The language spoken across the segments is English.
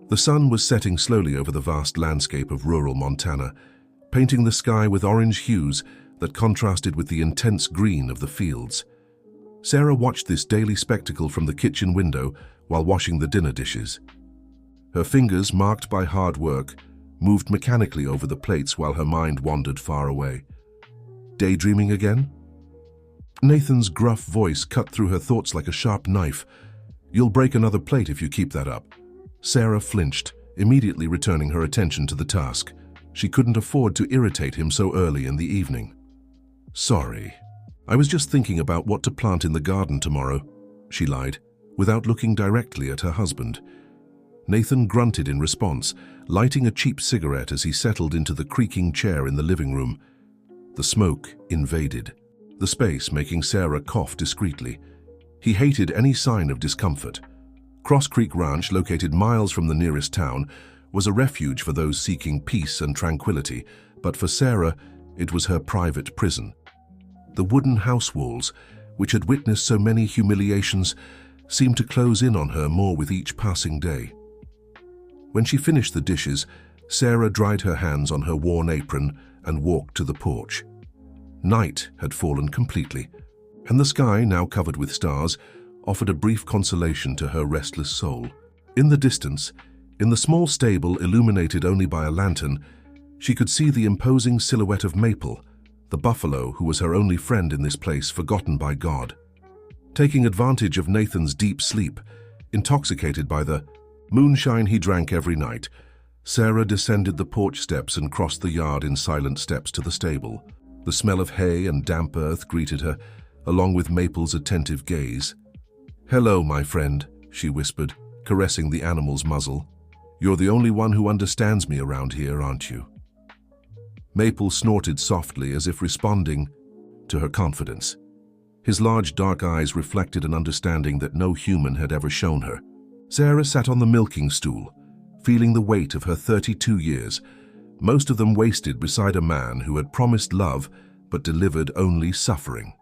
The sun was setting slowly over the vast landscape of rural Montana, painting the sky with orange hues that contrasted with the intense green of the fields. Sarah watched this daily spectacle from the kitchen window while washing the dinner dishes. Her fingers, marked by hard work, moved mechanically over the plates while her mind wandered far away. Daydreaming again? Nathan's gruff voice cut through her thoughts like a sharp knife. "You'll break another plate if you keep that up." Sarah flinched, immediately returning her attention to the task. She couldn't afford to irritate him so early in the evening. "Sorry. I was just thinking about what to plant in the garden tomorrow," she lied, without looking directly at her husband. Nathan grunted in response, lighting a cheap cigarette as he settled into the creaking chair in the living room. The smoke invaded the space, making Sarah cough discreetly. He hated any sign of discomfort. Cross Creek Ranch, located miles from the nearest town, was a refuge for those seeking peace and tranquility, but for Sarah, it was her private prison. The wooden house walls, which had witnessed so many humiliations, seemed to close in on her more with each passing day. When she finished the dishes, Sarah dried her hands on her worn apron and walked to the porch. Night had fallen completely, and the sky, now covered with stars, offered a brief consolation to her restless soul. In the distance, in the small stable illuminated only by a lantern, she could see the imposing silhouette of Maple, the buffalo who was her only friend in this place forgotten by God. Taking advantage of Nathan's deep sleep, intoxicated by the moonshine he drank every night, Sarah descended the porch steps and crossed the yard in silent steps to the stable. The smell of hay and damp earth greeted her, along with Maple's attentive gaze. "Hello, my friend," she whispered, caressing the animal's muzzle. "You're the only one who understands me around here, aren't you?" Maple snorted softly as if responding to her confidence. His large dark eyes reflected an understanding that no human had ever shown her. Sarah sat on the milking stool, feeling the weight of her 32 years, most of them wasted beside a man who had promised love but delivered only suffering.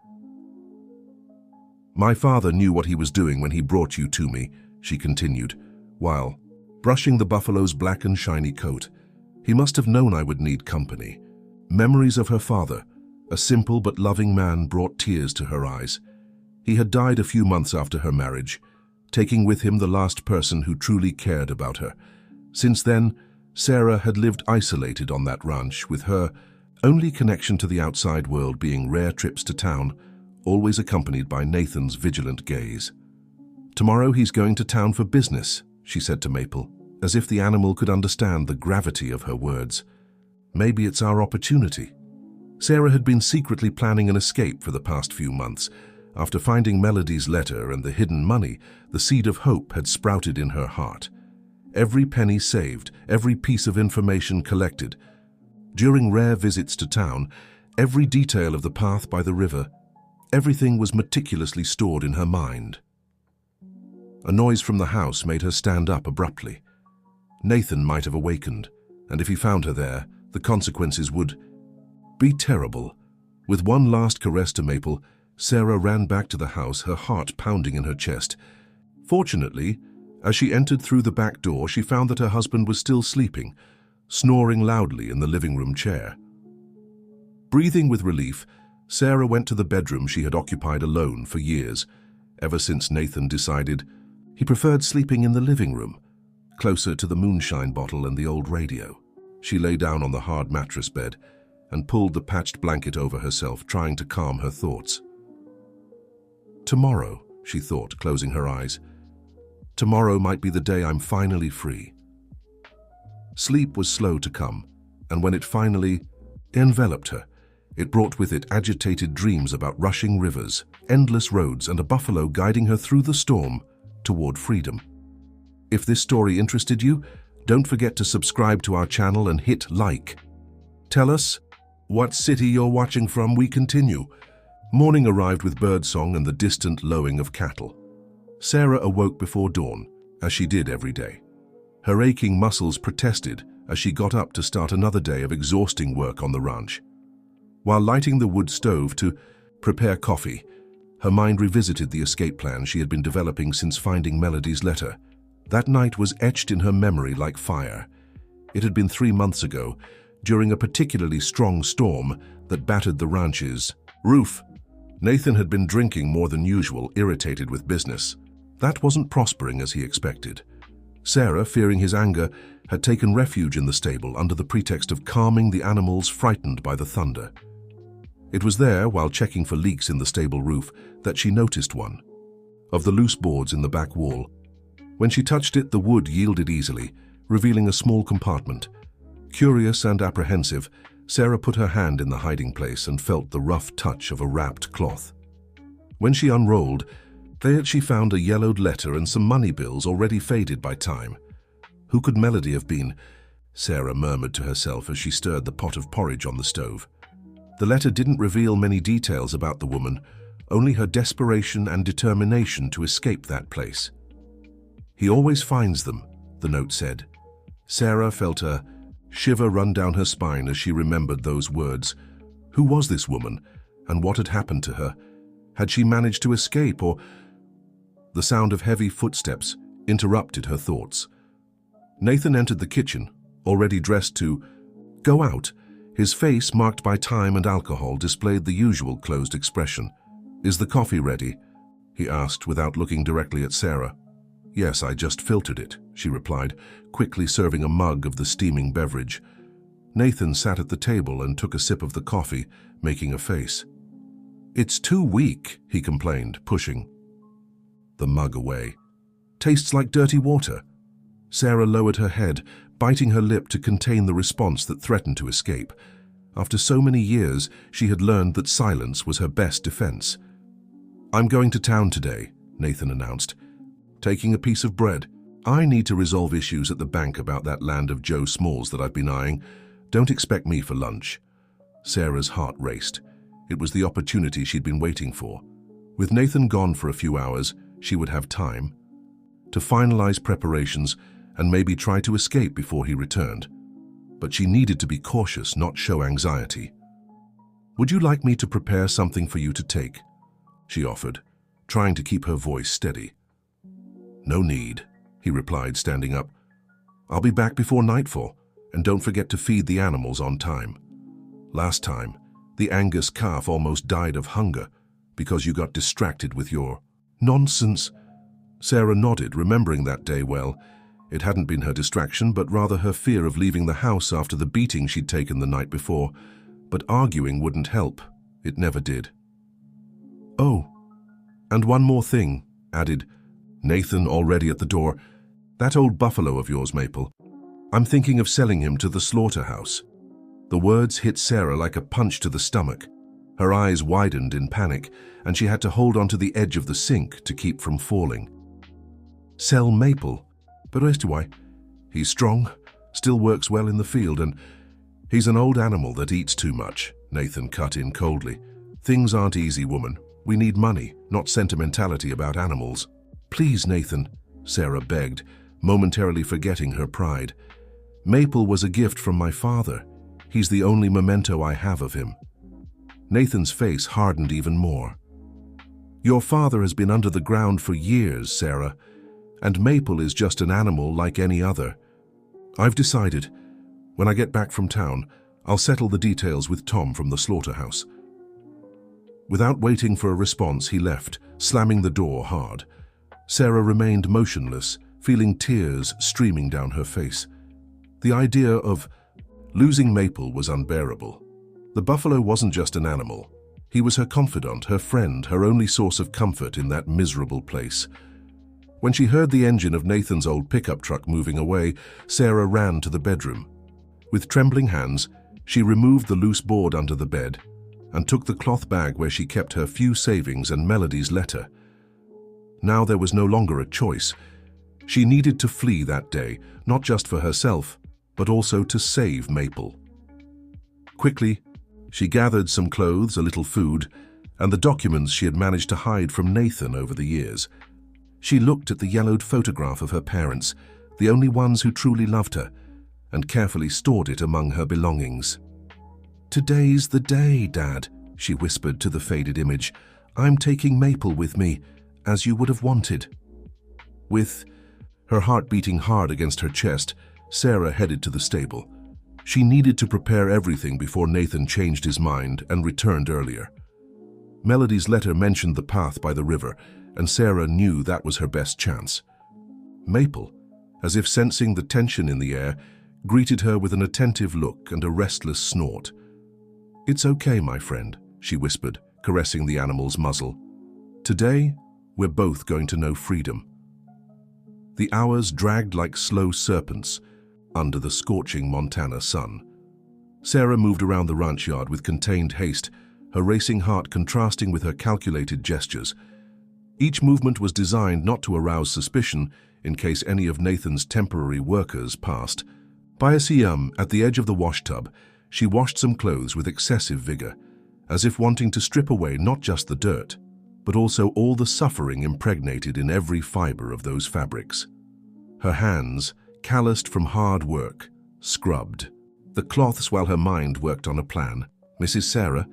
"My father knew what he was doing when he brought you to me," she continued, while brushing the buffalo's black and shiny coat. "He must have known I would need company." Memories of her father, a simple but loving man, brought tears to her eyes. He had died a few months after her marriage, taking with him the last person who truly cared about her. Since then, Sarah had lived isolated on that ranch, with her only connection to the outside world being rare trips to town, always accompanied by Nathan's vigilant gaze. "Tomorrow he's going to town for business," she said to Maple, as if the animal could understand the gravity of her words. "Maybe it's our opportunity." Sarah had been secretly planning an escape for the past few months. After finding Melody's letter and the hidden money, the seed of hope had sprouted in her heart. Every penny saved, every piece of information collected. During rare visits to town, every detail of the path by the river, everything was meticulously stored in her mind. A noise from the house made her stand up abruptly. Nathan might have awakened, and if he found her there, the consequences would be terrible. With one last caress to Maple, Sarah ran back to the house, her heart pounding in her chest. Fortunately, as she entered through the back door, she found that her husband was still sleeping, snoring loudly in the living room chair. Breathing with relief, Sarah went to the bedroom she had occupied alone for years, ever since Nathan decided he preferred sleeping in the living room, closer to the moonshine bottle and the old radio. She lay down on the hard mattress bed and pulled the patched blanket over herself, trying to calm her thoughts. "Tomorrow," she thought, closing her eyes. "Tomorrow might be the day I'm finally free." Sleep was slow to come, and when it finally enveloped her, it brought with it agitated dreams about rushing rivers, endless roads, and a buffalo guiding her through the storm toward freedom. If this story interested you, don't forget to subscribe to our channel and hit like. Tell us what city you're watching from. We continue. Morning arrived with birdsong and the distant lowing of cattle. Sarah awoke before dawn, as she did every day. Her aching muscles protested as she got up to start another day of exhausting work on the ranch. While lighting the wood stove to prepare coffee, her mind revisited the escape plan she had been developing since finding Melody's letter. That night was etched in her memory like fire. It had been 3 months ago, during a particularly strong storm that battered the ranch's roof. Nathan had been drinking more than usual, irritated with business. That wasn't prospering as he expected. Sarah, fearing his anger, had taken refuge in the stable under the pretext of calming the animals frightened by the thunder. It was there, while checking for leaks in the stable roof, that she noticed one of the loose boards in the back wall. When she touched it, the wood yielded easily, revealing a small compartment. Curious and apprehensive, Sarah put her hand in the hiding place and felt the rough touch of a wrapped cloth. When she unrolled, there she found a yellowed letter and some money bills already faded by time. Who could Melody have been? Sarah murmured to herself as she stirred the pot of porridge on the stove. The letter didn't reveal many details about the woman, only her desperation and determination to escape that place. "He always finds them," the note said. Sarah felt a shiver run down her spine as she remembered those words. Who was this woman, and what had happened to her? Had she managed to escape, or... The sound of heavy footsteps interrupted her thoughts. Nathan entered the kitchen, already dressed to go out. His face, marked by time and alcohol, displayed the usual closed expression. "Is the coffee ready?" he asked without looking directly at Sarah. "Yes, I just filtered it," she replied, quickly serving a mug of the steaming beverage. Nathan sat at the table and took a sip of the coffee, making a face. "It's too weak," he complained, pushing the mug away. "Tastes like dirty water." Sarah lowered her head, biting her lip to contain the response that threatened to escape. After so many years, she had learned that silence was her best defense. "I'm going to town today," Nathan announced, taking a piece of bread. "I need to resolve issues at the bank about that land of Joe Small's that I've been eyeing. Don't expect me for lunch." Sarah's heart raced. It was the opportunity she'd been waiting for. With Nathan gone for a few hours, she would have time to finalize preparations and maybe try to escape before he returned. But she needed to be cautious, not show anxiety. "Would you like me to prepare something for you to take?" she offered, trying to keep her voice steady. "No need," he replied, standing up. "I'll be back before nightfall, and don't forget to feed the animals on time. Last time, the Angus calf almost died of hunger because you got distracted with your nonsense." Sarah nodded, remembering that day well. It hadn't been her distraction, but rather her fear of leaving the house after the beating she'd taken the night before. But arguing wouldn't help. It never did. "Oh, and one more thing," added Nathan, already at the door. "That old buffalo of yours, Maple. I'm thinking of selling him to the slaughterhouse." The words hit Sarah like a punch to the stomach. Her eyes widened in panic, and she had to hold onto the edge of the sink to keep from falling. "Sell Maple? Pero esto why? He's strong, still works well in the field, and he's an old animal that eats too much," Nathan cut in coldly. "Things aren't easy, woman. We need money, not sentimentality about animals." "Please, Nathan," Sarah begged, momentarily forgetting her pride. "Maple was a gift from my father. He's the only memento I have of him." Nathan's face hardened even more. "Your father has been under the ground for years, Sarah, and Maple is just an animal like any other. I've decided, when I get back from town, I'll settle the details with Tom from the slaughterhouse." Without waiting for a response, he left, slamming the door hard. Sarah remained motionless, feeling tears streaming down her face. The idea of losing Maple was unbearable. The buffalo wasn't just an animal. He was her confidant, her friend, her only source of comfort in that miserable place. When she heard the engine of Nathan's old pickup truck moving away, Sarah ran to the bedroom. With trembling hands, she removed the loose board under the bed and took the cloth bag where she kept her few savings and Melody's letter. Now there was no longer a choice. She needed to flee that day, not just for herself, but also to save Maple. Quickly, she gathered some clothes, a little food, and the documents she had managed to hide from Nathan over the years. She looked at the yellowed photograph of her parents, the only ones who truly loved her, and carefully stored it among her belongings. "Today's the day, Dad," she whispered to the faded image. "I'm taking Maple with me, as you would have wanted." With Her heart beating hard against her chest, Sarah headed to the stable. She needed to prepare everything before Nathan changed his mind and returned earlier. Melody's letter mentioned the path by the river, and Sarah knew that was her best chance. Maple, as if sensing the tension in the air, greeted her with an attentive look and a restless snort. "It's okay, my friend," she whispered, caressing the animal's muzzle. "Today, we're both going to know freedom." The hours dragged like slow serpents under the scorching Montana sun. Sarah moved around the ranch yard with contained haste, her racing heart contrasting with her calculated gestures. Each movement was designed not to arouse suspicion in case any of Nathan's temporary workers passed. By a siyum at the edge of the wash tub, she washed some clothes with excessive vigor, as if wanting to strip away not just the dirt, but also all the suffering impregnated in every fiber of those fabrics. Her hands, calloused from hard work, scrubbed the cloths while her mind worked on a plan. "Mrs. Sarah,"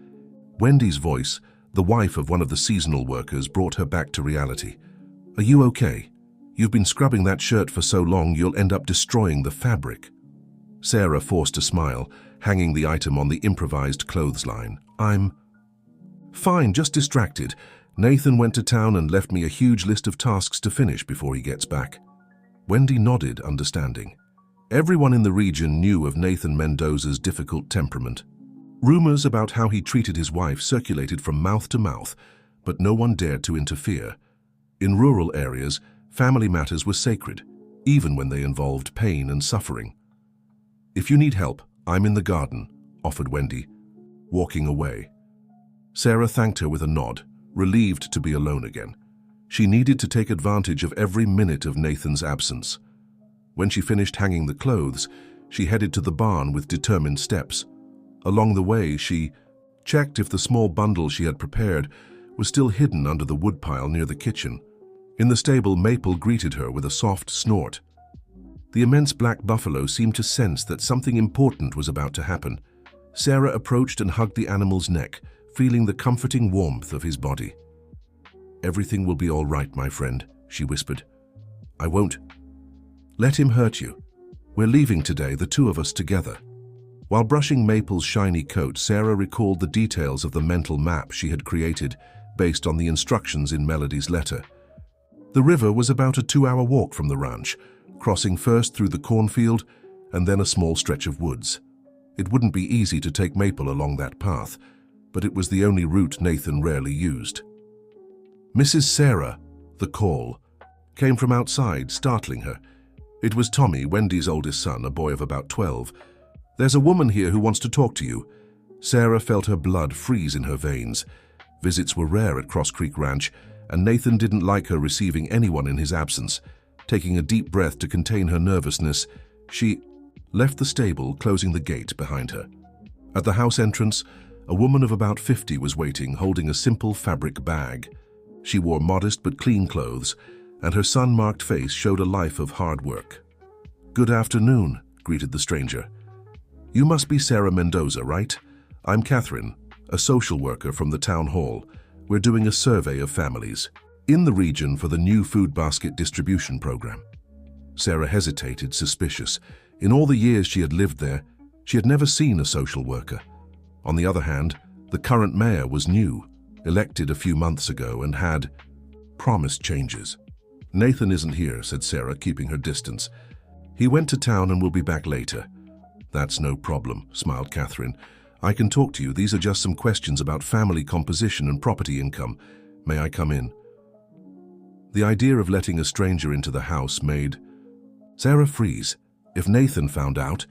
Wendy's voice, the wife of one of the seasonal workers, brought her back to reality. "Are you okay? You've been scrubbing that shirt for so long you'll end up destroying the fabric." Sarah forced a smile, hanging the item on the improvised clothesline. "I'm fine, just distracted. Nathan went to town and left me a huge list of tasks to finish before he gets back." Wendy nodded, understanding. Everyone in the region knew of Nathan Mendoza's difficult temperament. Rumors about how he treated his wife circulated from mouth to mouth, but no one dared to interfere. In rural areas, family matters were sacred, even when they involved pain and suffering. "If you need help, I'm in the garden," offered Wendy, walking away. Sarah thanked her with a nod, relieved to be alone again. She needed to take advantage of every minute of Nathan's absence. When she finished hanging the clothes, she headed to the barn with determined steps. Along the way, she checked if the small bundle she had prepared was still hidden under the woodpile near the kitchen. In the stable, Maple greeted her with a soft snort. The immense black buffalo seemed to sense that something important was about to happen. Sarah approached and hugged the animal's neck, feeling the comforting warmth of his body. "Everything will be all right, my friend," she whispered. "I won't let him hurt you. We're leaving today, the two of us together." While brushing Maple's shiny coat, Sarah recalled the details of the mental map she had created based on the instructions in Melody's letter. The river was about a 2-hour walk from the ranch, crossing first through the cornfield and then a small stretch of woods. It wouldn't be easy to take Maple along that path, but it was the only route Nathan rarely used. "Mrs. Sarah," the call, came from outside, startling her. It was Tommy, Wendy's oldest son, a boy of about 12. "There's a woman here who wants to talk to you." Sarah felt her blood freeze in her veins. Visits were rare at Cross Creek Ranch, and Nathan didn't like her receiving anyone in his absence. Taking a deep breath to contain her nervousness, she left the stable, closing the gate behind her. At the house entrance, a woman of about 50 was waiting, holding a simple fabric bag. She wore modest but clean clothes, and her sun-marked face showed a life of hard work. "Good afternoon," greeted the stranger. "You must be Sarah Mendoza, right? I'm Catherine, a social worker from the town hall. We're doing a survey of families in the region for the new food basket distribution program." Sarah hesitated, suspicious. In all the years she had lived there, she had never seen a social worker. On the other hand, the current mayor was new, elected a few months ago, and had promised changes. "Nathan isn't here," said Sarah, keeping her distance. "He went to town and will be back later." "That's no problem," smiled Catherine. "I can talk to you. These are just some questions about family composition and property income. May I come in?" The idea of letting a stranger into the house made Sarah freeze. If Nathan found out,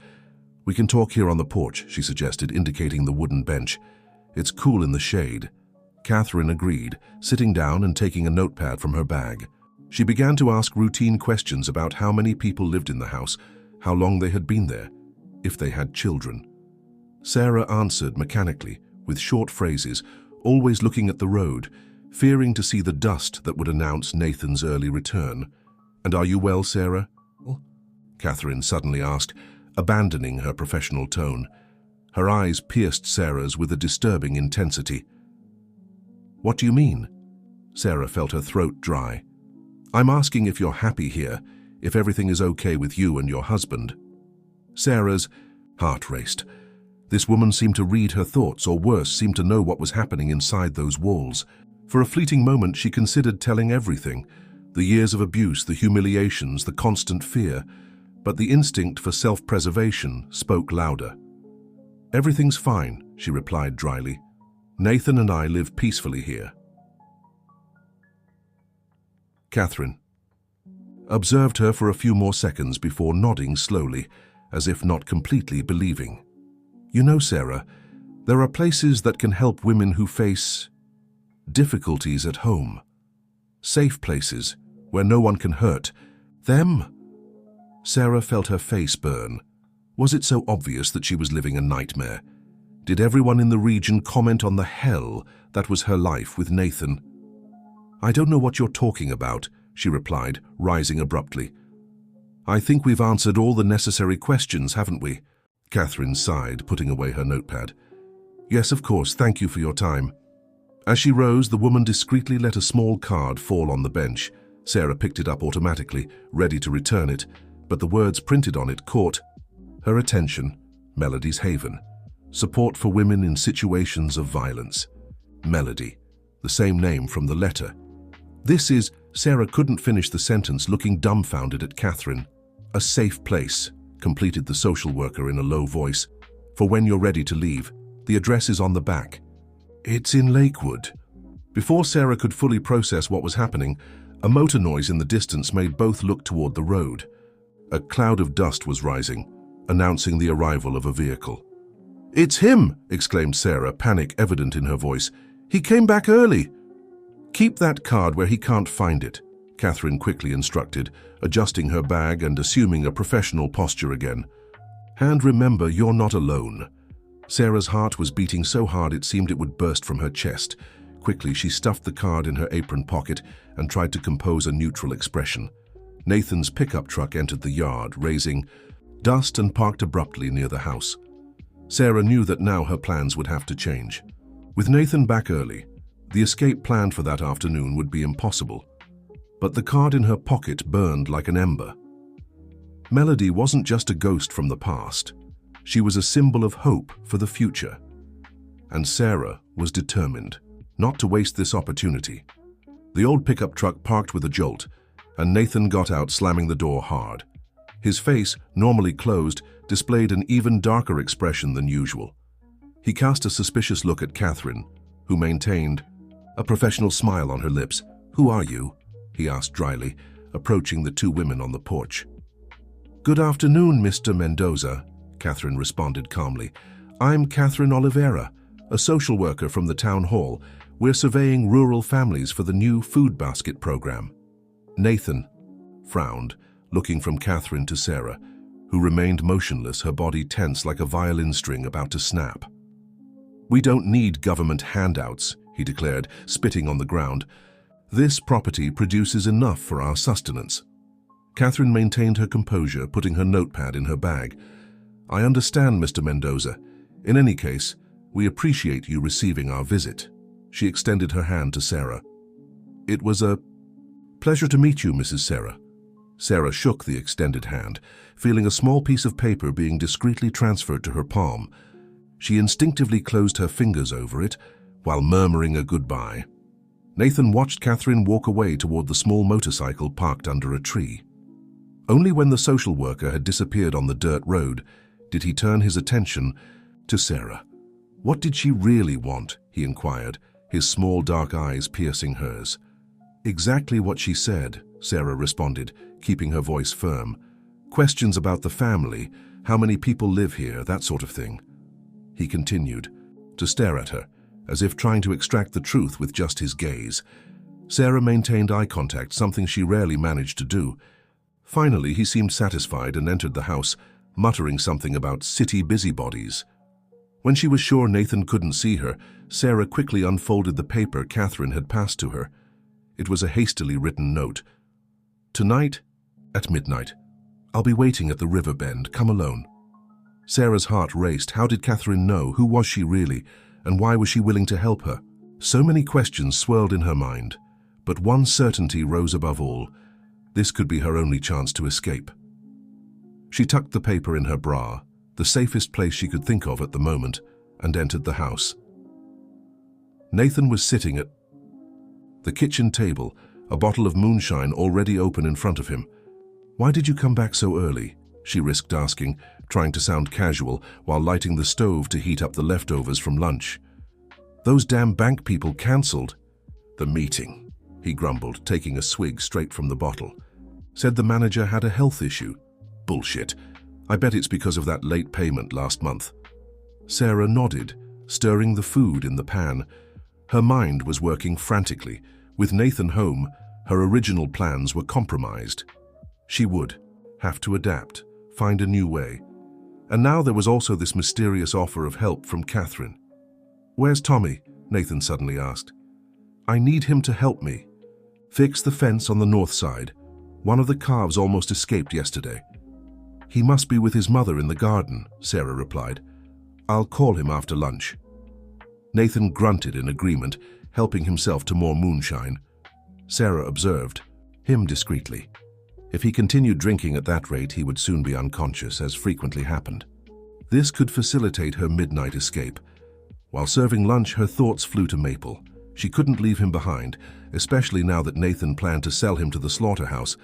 "We can talk here on the porch," she suggested, indicating the wooden bench. "It's cool in the shade." Catherine agreed, sitting down and taking a notepad from her bag. She began to ask routine questions about how many people lived in the house, how long they had been there, if they had children. Sarah answered mechanically, with short phrases, always looking at the road, fearing to see the dust that would announce Nathan's early return. "And are you well, Sarah?" Catherine suddenly asked, abandoning her professional tone. Her eyes pierced Sarah's with a disturbing intensity. "What do you mean?" Sarah felt her throat dry. "I'm asking if you're happy here, if everything is okay with you and your husband." Sarah's heart raced. This woman seemed to read her thoughts, or worse, seemed to know what was happening inside those walls. For a fleeting moment, she considered telling everything: the years of abuse, the humiliations, the constant fear. But the instinct for self-preservation spoke louder. "Everything's fine," she replied dryly. "Nathan and I live peacefully here." Catherine observed her for a few more seconds before nodding slowly, as if not completely believing. "You know, Sarah, there are places that can help women who face difficulties at home. Safe places where no one can hurt them." Sarah felt her face burn. Was it so obvious that she was living a nightmare? Did everyone in the region comment on the hell that was her life with Nathan? "I don't know what you're talking about," she replied, rising abruptly. "I think we've answered all the necessary questions, haven't we?" Catherine sighed, putting away her notepad. "Yes, of course, thank you for your time." As she rose, the woman discreetly let a small card fall on the bench. Sarah picked it up automatically, ready to return it, but the words printed on it caught her attention. Melody's Haven. Support for women in situations of violence. Melody, the same name from the letter. "This is..." Sarah couldn't finish the sentence, looking dumbfounded at Catherine. "A safe place," completed the social worker in a low voice. "For when you're ready to leave. The address is on the back." "It's in Lakewood." Before Sarah could fully process what was happening, a motor noise in the distance made both look toward the road. A cloud of dust was rising, announcing the arrival of a vehicle. "It's him!" exclaimed Sarah, panic evident in her voice. "He came back early." "Keep that card where he can't find it," Catherine quickly instructed, adjusting her bag and assuming a professional posture again. "And remember, you're not alone." Sarah's heart was beating so hard it seemed it would burst from her chest. Quickly, she stuffed the card in her apron pocket and tried to compose a neutral expression. Nathan's pickup truck entered the yard, raising dust, and parked abruptly near the house. Sarah knew that now her plans would have to change. With Nathan back early, the escape planned for that afternoon would be impossible. But the card in her pocket burned like an ember. Melody wasn't just a ghost from the past. She was a symbol of hope for the future. And Sarah was determined not to waste this opportunity. The old pickup truck parked with a jolt, and Nathan got out, slamming the door hard. His face, normally closed, displayed an even darker expression than usual. He cast a suspicious look at Catherine, who maintained a professional smile on her lips. "Who are you?" he asked dryly, approaching the two women on the porch. "Good afternoon, Mr. Mendoza," Catherine responded calmly. "I'm Catherine Oliveira, a social worker from the town hall. We're surveying rural families for the new food basket program." Nathan frowned, looking from Catherine to Sarah, who remained motionless, her body tense like a violin string about to snap. "We don't need government handouts," he declared, spitting on the ground. "This property produces enough for our sustenance." Catherine maintained her composure, putting her notepad in her bag. "I understand, Mr. Mendoza. In any case, we appreciate you receiving our visit." She extended her hand to Sarah. "It was a pleasure to meet you, Mrs. Sarah." Sarah shook the extended hand, feeling a small piece of paper being discreetly transferred to her palm. She instinctively closed her fingers over it, while murmuring a goodbye. Nathan watched Catherine walk away toward the small motorcycle parked under a tree. Only when the social worker had disappeared on the dirt road did he turn his attention to Sarah. What did she really want? He inquired, his small dark eyes piercing hers. "Exactly what she said," Sarah responded, keeping her voice firm. "Questions about the family, how many people live here, that sort of thing." He continued to stare at her, as if trying to extract the truth with just his gaze. Sarah maintained eye contact, something she rarely managed to do. Finally, he seemed satisfied and entered the house, muttering something about city busybodies. When she was sure Nathan couldn't see her, Sarah quickly unfolded the paper Catherine had passed to her. It was a hastily written note. "Tonight, at midnight, I'll be waiting at the river bend. Come alone." Sarah's heart raced. How did Catherine know? Who was she really? And why was she willing to help her? So many questions swirled in her mind, but one certainty rose above all. This could be her only chance to escape. She tucked the paper in her bra, the safest place she could think of at the moment, and entered the house. Nathan was sitting at the kitchen table, a bottle of moonshine already open in front of him. "Why did you come back so early?" she risked asking, trying to sound casual while lighting the stove to heat up the leftovers from lunch. "Those damn bank people cancelled." "The meeting," he grumbled, taking a swig straight from the bottle. "Said the manager had a health issue." "Bullshit. I bet it's because of that late payment last month." Sarah nodded, stirring the food in the pan. Her mind was working frantically. With Nathan home, her original plans were compromised. She would have to adapt, find a new way. And now there was also this mysterious offer of help from Catherine. "Where's Tommy?" Nathan suddenly asked. "I need him to help me. Fix the fence on the north side. One of the calves almost escaped yesterday." "He must be with his mother in the garden," Sarah replied. "I'll call him after lunch." Nathan grunted in agreement, helping himself to more moonshine. Sarah observed him discreetly. If he continued drinking at that rate, he would soon be unconscious, as frequently happened. This could facilitate her midnight escape. While serving lunch, her thoughts flew to Maple. She couldn't leave him behind, especially now that Nathan planned to sell him to the slaughterhouse.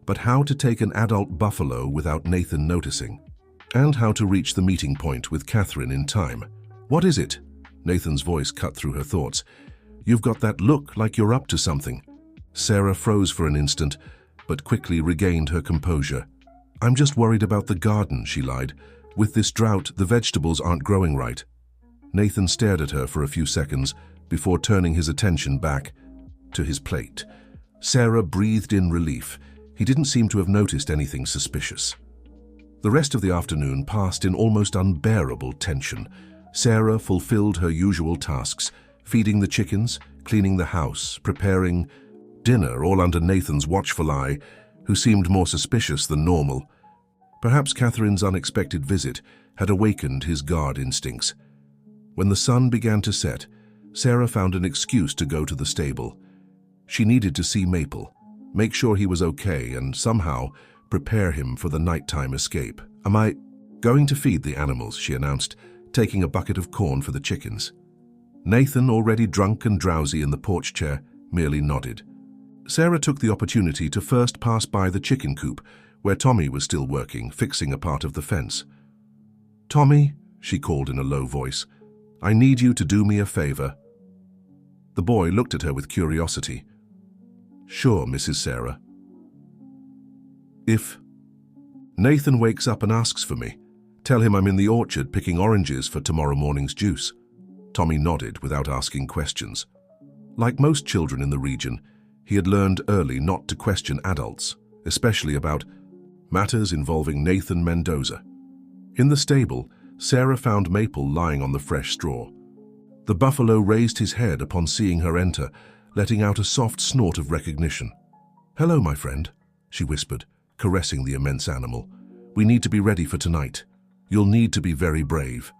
But how to take an adult buffalo without Nathan noticing? And how to reach the meeting point with Catherine in time? "What is it?" Nathan's voice cut through her thoughts. "You've got that look like you're up to something." Sarah froze for an instant, but quickly regained her composure. "I'm just worried about the garden," she lied. "With this drought, the vegetables aren't growing right." Nathan stared at her for a few seconds before turning his attention back to his plate. Sarah breathed in relief. He didn't seem to have noticed anything suspicious. The rest of the afternoon passed in almost unbearable tension. Sarah fulfilled her usual tasks, feeding the chickens, cleaning the house, preparing dinner, all under Nathan's watchful eye, who seemed more suspicious than normal. Perhaps Catherine's unexpected visit had awakened his guard instincts. When the sun began to set, Sarah found an excuse to go to the stable. She needed to see Maple, make sure he was okay, and somehow prepare him for the nighttime escape. "Am I going to feed the animals?" she announced, taking a bucket of corn for the chickens. Nathan, already drunk and drowsy in the porch chair, merely nodded. Sarah took the opportunity to first pass by the chicken coop, where Tommy was still working, fixing a part of the fence. "Tommy," she called in a low voice, "I need you to do me a favor." The boy looked at her with curiosity. "Sure, Mrs. Sarah." "If Nathan wakes up and asks for me, tell him I'm in the orchard picking oranges for tomorrow morning's juice." Tommy nodded without asking questions. Like most children in the region, he had learned early not to question adults, especially about matters involving Nathan Mendoza. In the stable, Sarah found Maple lying on the fresh straw. The buffalo raised his head upon seeing her enter, letting out a soft snort of recognition. "Hello, my friend," she whispered, caressing the immense animal. "We need to be ready for tonight. You'll need to be very brave."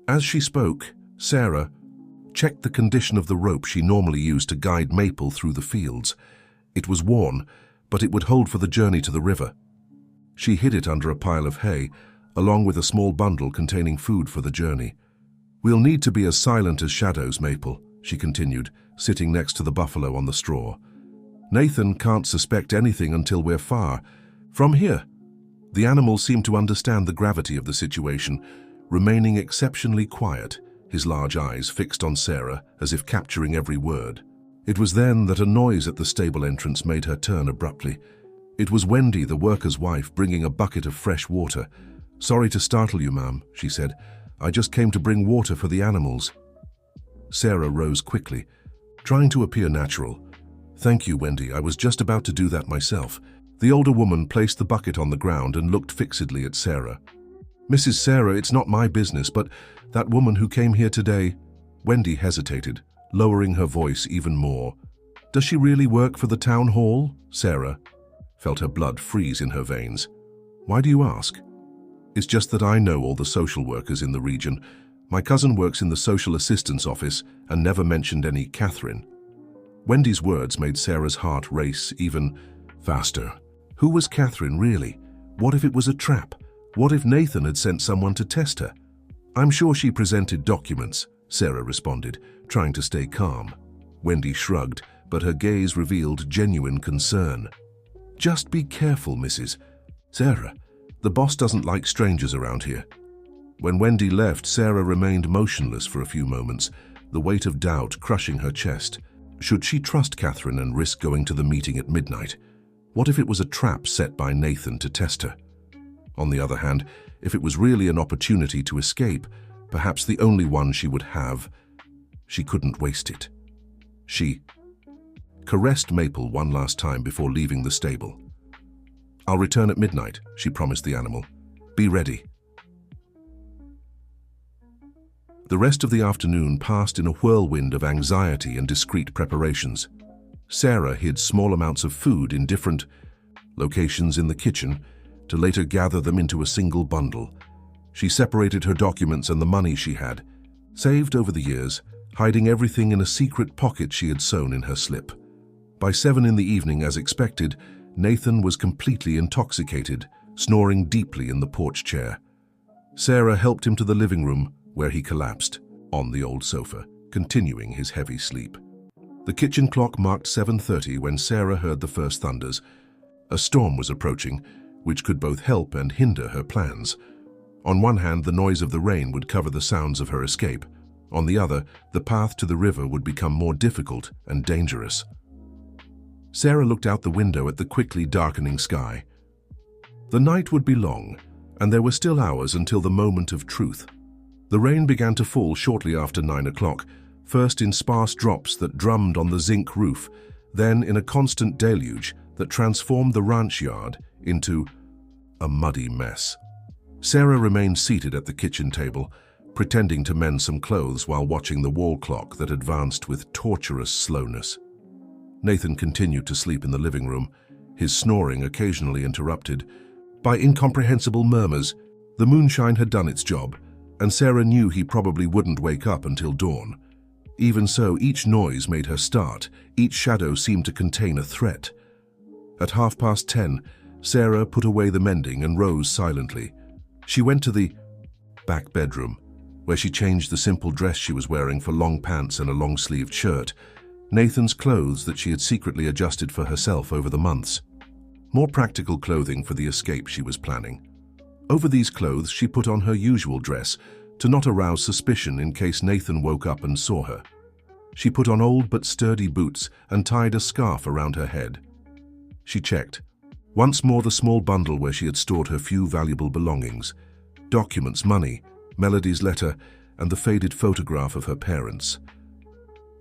As she spoke, Sarah checked the condition of the rope she normally used to guide Maple through the fields. It was worn, but it would hold for the journey to the river. She hid it under a pile of hay, along with a small bundle containing food for the journey. "We'll need to be as silent as shadows, Maple," she continued, sitting next to the buffalo on the straw. "Nathan can't suspect anything until we're far from here." The animal seemed to understand the gravity of the situation, remaining exceptionally quiet, his large eyes fixed on Sarah as if capturing every word. It was then that a noise at the stable entrance made her turn abruptly. It was Wendy, the worker's wife, bringing a bucket of fresh water. "Sorry to startle you, ma'am," she said. "I just came to bring water for the animals." Sarah rose quickly, trying to appear natural. "Thank you, Wendy. I was just about to do that myself." The older woman placed the bucket on the ground and looked fixedly at Sarah. "Mrs. Sarah, it's not my business, but that woman who came here today..." Wendy hesitated, lowering her voice even more. "Does she really work for the town hall?" Sarah felt her blood freeze in her veins. "Why do you ask?" "It's just that I know all the social workers in the region. My cousin works in the social assistance office and never mentioned any Catherine." Wendy's words made Sarah's heart race even faster. Who was Catherine really? What if it was a trap? What if Nathan had sent someone to test her? "I'm sure she presented documents," Sarah responded, trying to stay calm. Wendy shrugged, but her gaze revealed genuine concern. "Just be careful, Mrs. Sarah. The boss doesn't like strangers around here." When Wendy left, Sarah remained motionless for a few moments, the weight of doubt crushing her chest. Should she trust Catherine and risk going to the meeting at midnight? What if it was a trap set by Nathan to test her? On the other hand, if it was really an opportunity to escape, perhaps the only one she would have, she couldn't waste it. She caressed Maple one last time before leaving the stable. "I'll return at midnight," she promised the animal. "Be ready." The rest of the afternoon passed in a whirlwind of anxiety and discreet preparations. Sarah hid small amounts of food in different locations in the kitchen to later gather them into a single bundle. She separated her documents and the money she had, saved over the years, hiding everything in a secret pocket she had sewn in her slip. By 7 in the evening, as expected, Nathan was completely intoxicated, snoring deeply in the porch chair. Sarah helped him to the living room, where he collapsed on the old sofa, continuing his heavy sleep. The kitchen clock marked 7:30 when Sarah heard the first thunders. A storm was approaching, which could both help and hinder her plans. On one hand, the noise of the rain would cover the sounds of her escape. On the other, the path to the river would become more difficult and dangerous. Sarah looked out the window at the quickly darkening sky. The night would be long, and there were still hours until the moment of truth. The rain began to fall shortly after 9 o'clock, first in sparse drops that drummed on the zinc roof, then in a constant deluge that transformed the ranch yard into a muddy mess. Sarah remained seated at the kitchen table, pretending to mend some clothes while watching the wall clock that advanced with torturous slowness. Nathan continued to sleep in the living room, his snoring occasionally interrupted by incomprehensible murmurs. The moonshine had done its job, and Sarah knew he probably wouldn't wake up until dawn. Even so, each noise made her start, each shadow seemed to contain a threat. At 10:30, Sarah put away the mending and rose silently. She went to the back bedroom, where she changed the simple dress she was wearing for long pants and a long-sleeved shirt, Nathan's clothes that she had secretly adjusted for herself over the months. More practical clothing for the escape she was planning. Over these clothes, she put on her usual dress to not arouse suspicion in case Nathan woke up and saw her. She put on old but sturdy boots and tied a scarf around her head. She checked once more the small bundle where she had stored her few valuable belongings: documents, money, Melody's letter, and the faded photograph of her parents.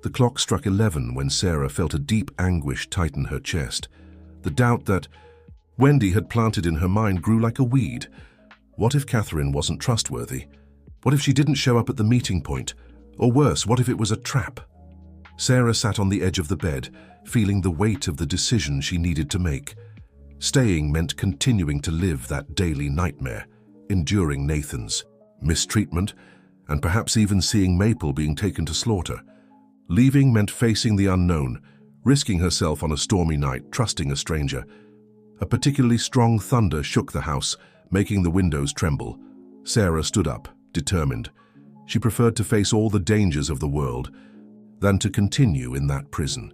The clock struck 11 when Sarah felt a deep anguish tighten her chest. The doubt that Wendy had planted in her mind grew like a weed. What if Catherine wasn't trustworthy? What if she didn't show up at the meeting point? Or worse, what if it was a trap? Sarah sat on the edge of the bed, feeling the weight of the decision she needed to make. Staying meant continuing to live that daily nightmare, enduring Nathan's mistreatment, and perhaps even seeing Maple being taken to slaughter. Leaving meant facing the unknown, risking herself on a stormy night, trusting a stranger. A particularly strong thunder shook the house, making the windows tremble. Sarah stood up, determined. She preferred to face all the dangers of the world than to continue in that prison.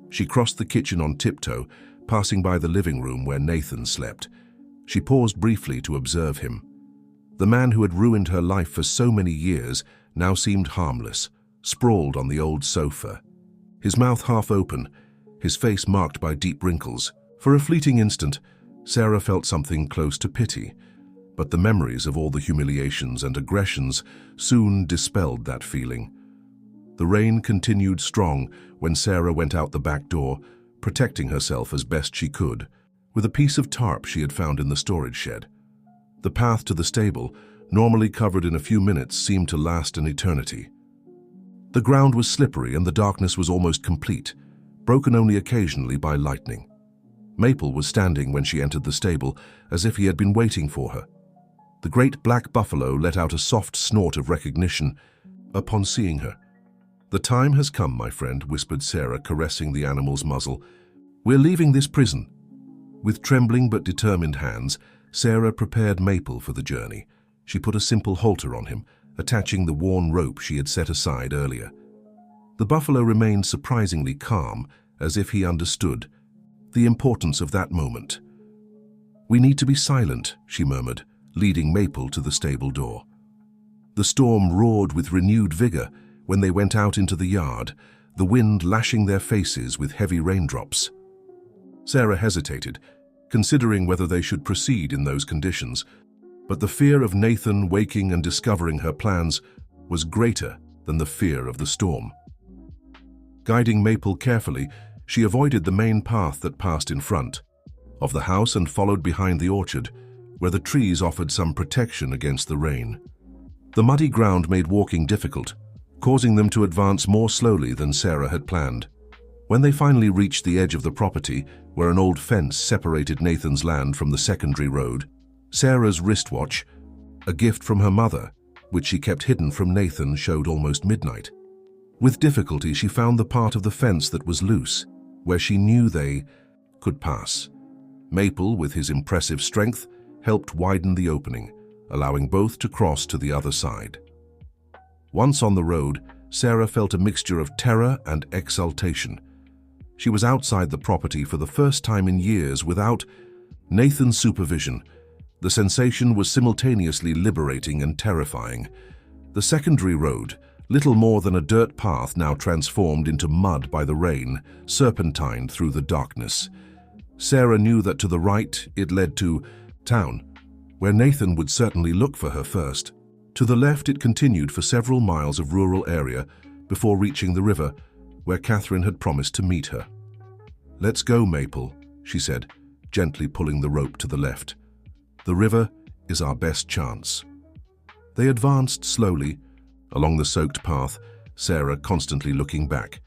She crossed the kitchen on tiptoe, passing by the living room where Nathan slept. She paused briefly to observe him. The man who had ruined her life for so many years now seemed harmless, sprawled on the old sofa. His mouth half open, his face marked by deep wrinkles. For a fleeting instant, Sarah felt something close to pity, but the memories of all the humiliations and aggressions soon dispelled that feeling. The rain continued strong when Sarah went out the back door, protecting herself as best she could, with a piece of tarp she had found in the storage shed. The path to the stable, normally covered in a few minutes, seemed to last an eternity. The ground was slippery and the darkness was almost complete, broken only occasionally by lightning. Maple was standing when she entered the stable, as if he had been waiting for her. The great black buffalo let out a soft snort of recognition upon seeing her. "The time has come, my friend," whispered Sarah, caressing the animal's muzzle. "We're leaving this prison." With trembling but determined hands, Sarah prepared Maple for the journey. She put a simple halter on him, attaching the worn rope she had set aside earlier. The buffalo remained surprisingly calm, as if he understood the importance of that moment. "We need to be silent," she murmured, leading Maple to the stable door. The storm roared with renewed vigor when they went out into the yard, the wind lashing their faces with heavy raindrops. Sarah hesitated, considering whether they should proceed in those conditions, but the fear of Nathan waking and discovering her plans was greater than the fear of the storm. Guiding Maple carefully, she avoided the main path that passed in front of the house and followed behind the orchard, where the trees offered some protection against the rain. The muddy ground made walking difficult, causing them to advance more slowly than Sarah had planned. When they finally reached the edge of the property, where an old fence separated Nathan's land from the secondary road, Sarah's wristwatch, a gift from her mother, which she kept hidden from Nathan, showed almost midnight. With difficulty, she found the part of the fence that was loose, where she knew they could pass. Maple, with his impressive strength, helped widen the opening, allowing both to cross to the other side. Once on the road, Sarah felt a mixture of terror and exultation. She was outside the property for the first time in years without Nathan's supervision. The sensation was simultaneously liberating and terrifying. The secondary road, little more than a dirt path now transformed into mud by the rain, serpentined through the darkness. Sarah knew that to the right it led to town, where Nathan would certainly look for her first. To the left it continued for several miles of rural area before reaching the river, where Catherine had promised to meet her. "Let's go, Maple," she said, gently pulling the rope to the left. "The river is our best chance." They advanced slowly along the soaked path, Sarah constantly looking back,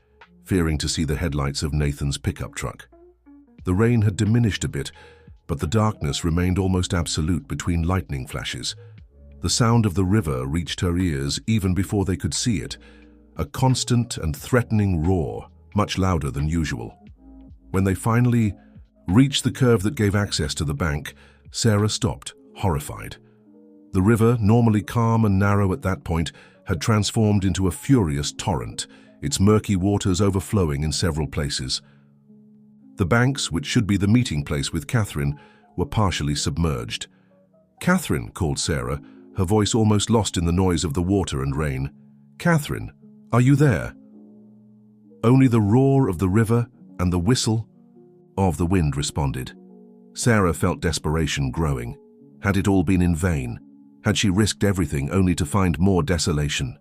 fearing to see the headlights of Nathan's pickup truck. The rain had diminished a bit, but the darkness remained almost absolute between lightning flashes. The sound of the river reached her ears even before they could see it, a constant and threatening roar, much louder than usual. When they finally reached the curve that gave access to the bank, Sarah stopped, horrified. The river, normally calm and narrow at that point, had transformed into a furious torrent, its murky waters overflowing in several places. The banks, which should be the meeting place with Catherine, were partially submerged. "Catherine," called Sarah, her voice almost lost in the noise of the water and rain. "Catherine, are you there?" Only the roar of the river and the whistle of the wind responded. Sarah felt desperation growing. Had it all been in vain? Had she risked everything only to find more desolation?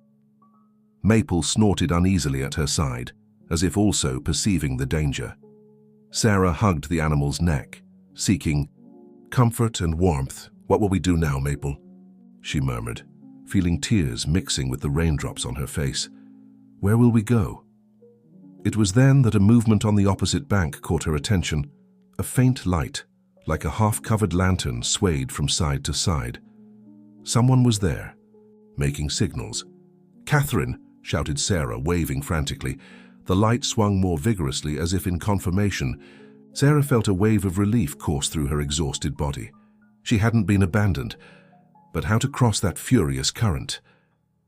Maple snorted uneasily at her side, as if also perceiving the danger. Sarah hugged the animal's neck, seeking comfort and warmth. "What will we do now, Maple?" she murmured, feeling tears mixing with the raindrops on her face. "Where will we go?" It was then that a movement on the opposite bank caught her attention. A faint light, like a half-covered lantern, swayed from side to side. Someone was there, making signals. "Catherine!" shouted Sarah, waving frantically. The light swung more vigorously, as if in confirmation. Sarah felt a wave of relief course through her exhausted body. She hadn't been abandoned, but how to cross that furious current?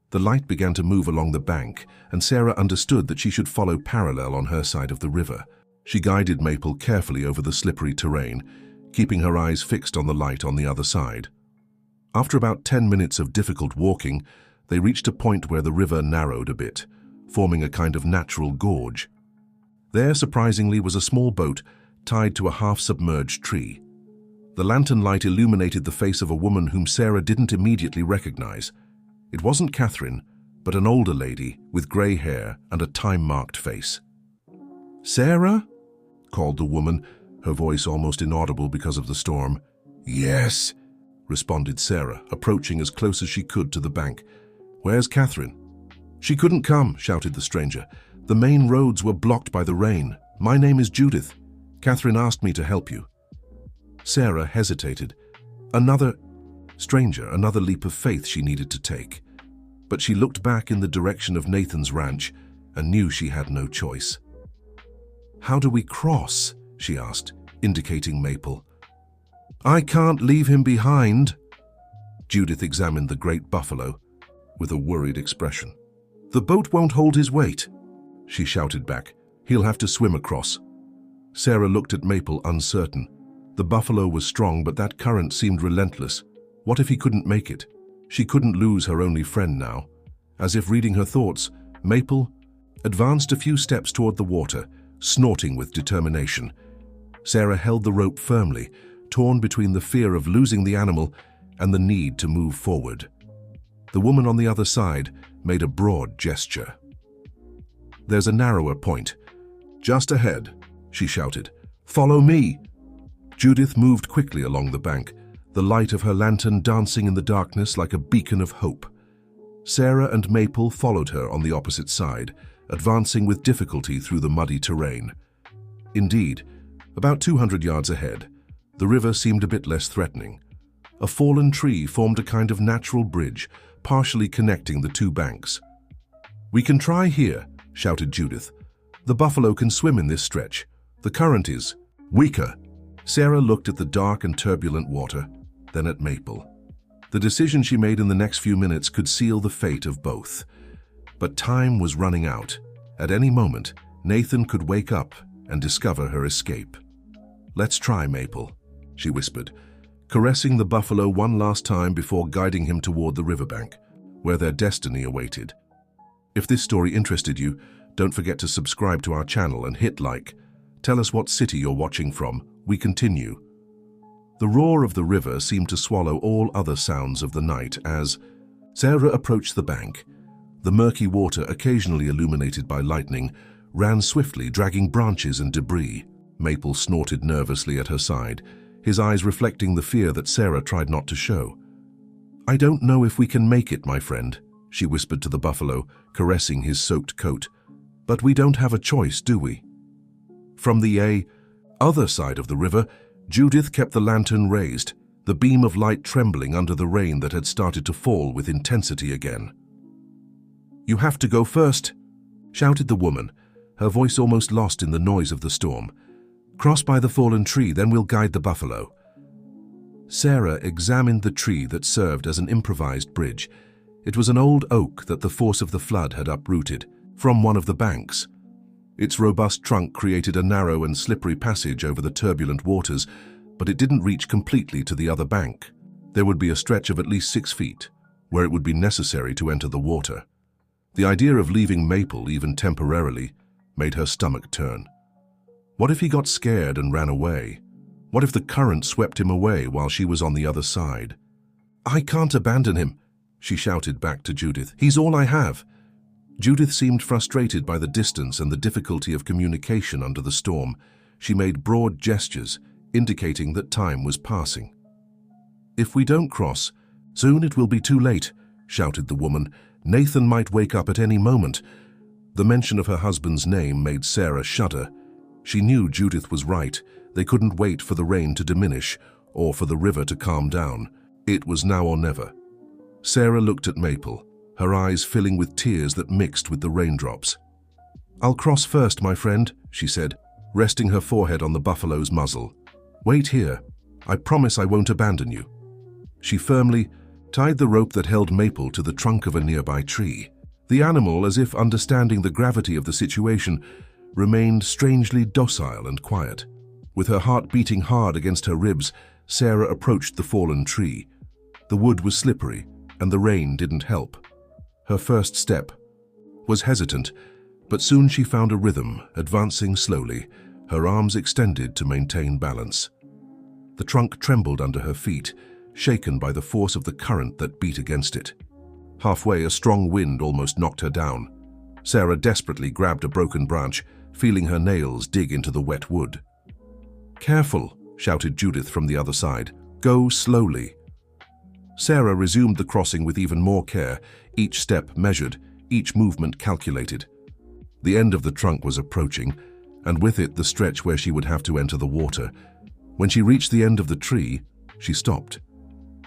The light began to move along the bank, and Sarah understood that she should follow parallel on her side of the river. She guided Maple carefully over the slippery terrain, keeping her eyes fixed on the light on the other side. After about 10 minutes of difficult walking, they reached a point where the river narrowed a bit, forming a kind of natural gorge. There, surprisingly, was a small boat tied to a half-submerged tree. The lantern light illuminated the face of a woman whom Sarah didn't immediately recognize. It wasn't Catherine, but an older lady with grey hair and a time-marked face. "Sarah?" called the woman, her voice almost inaudible because of the storm. "Yes," responded Sarah, approaching as close as she could to the bank. "Where's Catherine?" "She couldn't come," shouted the stranger. "The main roads were blocked by the rain. My name is Judith. Catherine asked me to help you." Sarah hesitated. Another leap of faith she needed to take. But she looked back in the direction of Nathan's ranch, and knew she had no choice. "How do we cross?" she asked, indicating Maple. "I can't leave him behind." Judith examined the great buffalo with a worried expression. "The boat won't hold his weight," she shouted back. "He'll have to swim across." Sarah looked at Maple, uncertain. The buffalo was strong, but that current seemed relentless. What if he couldn't make it? She couldn't lose her only friend now. As if reading her thoughts, Maple advanced a few steps toward the water, snorting with determination. Sarah held the rope firmly, torn between the fear of losing the animal and the need to move forward. The woman on the other side made a broad gesture. "There's a narrower point. Just ahead," she shouted. "Follow me." Judith moved quickly along the bank, the light of her lantern dancing in the darkness like a beacon of hope. Sarah and Maple followed her on the opposite side, advancing with difficulty through the muddy terrain. Indeed, about 200 yards ahead, the river seemed a bit less threatening. A fallen tree formed a kind of natural bridge, partially connecting the two banks. "We can try here," shouted Judith. "The buffalo can swim in this stretch. The current is weaker." Sarah looked at the dark and turbulent water, then at Maple. The decision she made in the next few minutes could seal the fate of both. But time was running out. At any moment, Nathan could wake up and discover her escape. "Let's try, Maple," she whispered, caressing the buffalo one last time before guiding him toward the riverbank, where their destiny awaited. If this story interested you, don't forget to subscribe to our channel and hit like. Tell us what city you're watching from. We continue. The roar of the river seemed to swallow all other sounds of the night as Sarah approached the bank. The murky water, occasionally illuminated by lightning, ran swiftly, dragging branches and debris. Maple snorted nervously at her side, his eyes reflecting the fear that Sarah tried not to show. "I don't know if we can make it, my friend," she whispered to the buffalo, caressing his soaked coat. "But we don't have a choice, do we?" From the other side of the river, Judith kept the lantern raised, the beam of light trembling under the rain that had started to fall with intensity again. "You have to go first," shouted the woman, her voice almost lost in the noise of the storm. "Cross by the fallen tree, then we'll guide the buffalo." Sarah examined the tree that served as an improvised bridge. It was an old oak that the force of the flood had uprooted from one of the banks. Its robust trunk created a narrow and slippery passage over the turbulent waters, but it didn't reach completely to the other bank. There would be a stretch of at least 6 feet, where it would be necessary to enter the water. The idea of leaving Maple, even temporarily, made her stomach turn. What if he got scared and ran away? What if the current swept him away while she was on the other side? "I can't abandon him," she shouted back to Judith. "He's all I have." Judith seemed frustrated by the distance and the difficulty of communication under the storm. She made broad gestures, indicating that time was passing. "If we don't cross, soon it will be too late," shouted the woman. "Nathan might wake up at any moment." The mention of her husband's name made Sarah shudder. She knew Judith was right. They couldn't wait for the rain to diminish or for the river to calm down. It was now or never. Sarah looked at Maple, her eyes filling with tears that mixed with the raindrops. "I'll cross first, my friend," she said, resting her forehead on the buffalo's muzzle. "Wait here. I promise I won't abandon you." She firmly tied the rope that held Maple to the trunk of a nearby tree. The animal, as if understanding the gravity of the situation, remained strangely docile and quiet. With her heart beating hard against her ribs, Sarah approached the fallen tree. The wood was slippery, and the rain didn't help. Her first step was hesitant, but soon she found a rhythm, advancing slowly, her arms extended to maintain balance. The trunk trembled under her feet, shaken by the force of the current that beat against it. Halfway, a strong wind almost knocked her down. Sarah desperately grabbed a broken branch, feeling her nails dig into the wet wood. "Careful," shouted Judith from the other side. "Go slowly." Sarah resumed the crossing with even more care, each step measured, each movement calculated. The end of the trunk was approaching, and with it the stretch where she would have to enter the water. When she reached the end of the tree, she stopped.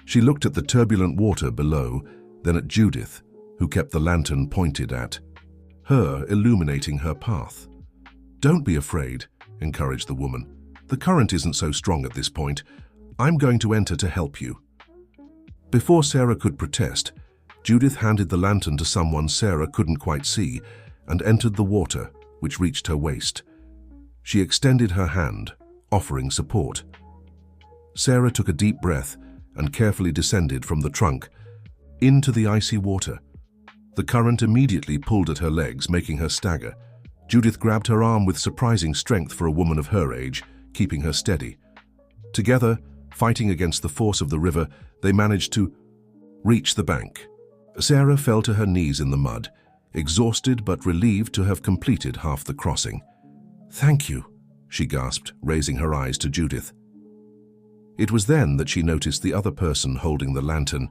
She looked at the turbulent water below, then at Judith, who kept the lantern pointed at her illuminating her path. "Don't be afraid," encouraged the woman. "The current isn't so strong at this point. I'm going to enter to help you." Before Sarah could protest, Judith handed the lantern to someone Sarah couldn't quite see and entered the water, which reached her waist. She extended her hand, offering support. Sarah took a deep breath and carefully descended from the trunk into the icy water. The current immediately pulled at her legs, making her stagger. Judith grabbed her arm with surprising strength for a woman of her age, keeping her steady. Together, fighting against the force of the river, they managed to reach the bank. Sarah fell to her knees in the mud, exhausted but relieved to have completed half the crossing. "Thank you," she gasped, raising her eyes to Judith. It was then that she noticed the other person holding the lantern.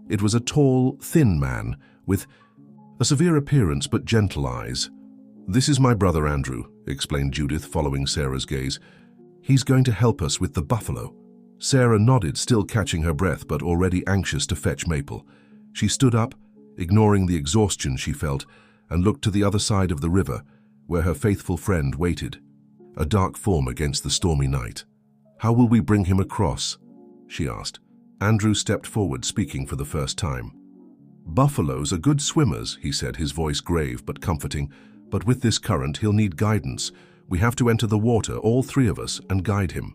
It was a tall, thin man with a severe appearance but gentle eyes. "This is my brother Andrew," explained Judith, following Sarah's gaze. "He's going to help us with the buffalo." Sarah nodded, still catching her breath but already anxious to fetch Maple. She stood up, ignoring the exhaustion she felt, and looked to the other side of the river, where her faithful friend waited, a dark form against the stormy night. "How will we bring him across?" she asked. Andrew stepped forward, speaking for the first time. "Buffaloes are good swimmers," he said, his voice grave but comforting. "But with this current, he'll need guidance. We have to enter the water, all three of us, and guide him."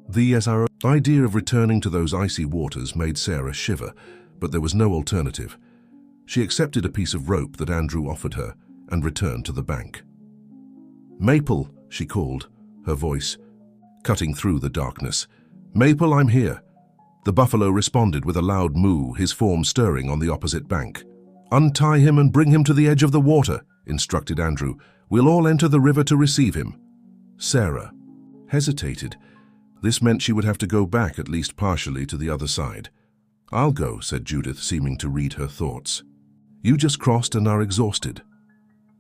The idea of returning to those icy waters made Sarah shiver, but there was no alternative. She accepted a piece of rope that Andrew offered her and returned to the bank. "Maple," she called, her voice cutting through the darkness. "Maple, I'm here." The buffalo responded with a loud moo, his form stirring on the opposite bank. "Untie him and bring him to the edge of the water," instructed Andrew. "We'll all enter the river to receive him." Sarah hesitated. This meant she would have to go back at least partially to the other side. "I'll go," said Judith, seeming to read her thoughts. "You just crossed and are exhausted."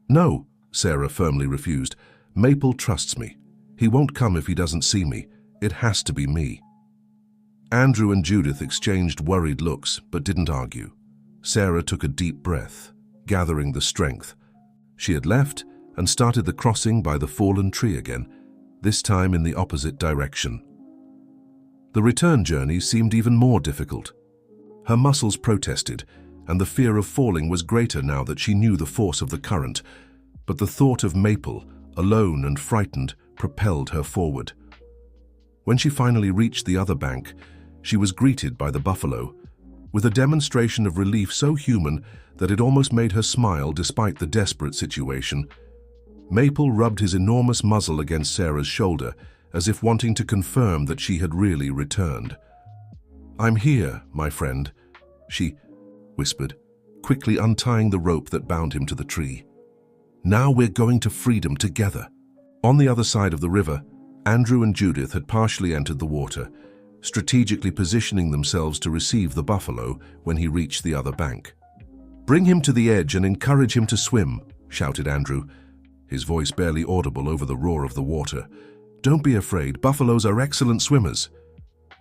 "No," Sarah firmly refused. "Maple trusts me. He won't come if he doesn't see me. It has to be me." Andrew and Judith exchanged worried looks, but didn't argue. Sarah took a deep breath, gathering the strength. She had left and started the crossing by the fallen tree again, this time in the opposite direction. The return journey seemed even more difficult. Her muscles protested, and the fear of falling was greater now that she knew the force of the current. But the thought of Maple, alone and frightened, propelled her forward. When she finally reached the other bank, she was greeted by the buffalo, with a demonstration of relief so human that it almost made her smile despite the desperate situation. Maple rubbed his enormous muzzle against Sarah's shoulder, as if wanting to confirm that she had really returned. "I'm here, my friend," she whispered, quickly untying the rope that bound him to the tree. "Now we're going to freedom together." On the other side of the river, Andrew and Judith had partially entered the water, strategically positioning themselves to receive the buffalo when he reached the other bank. "Bring him to the edge and encourage him to swim," shouted Andrew, his voice barely audible over the roar of the water. "Don't be afraid, buffaloes are excellent swimmers."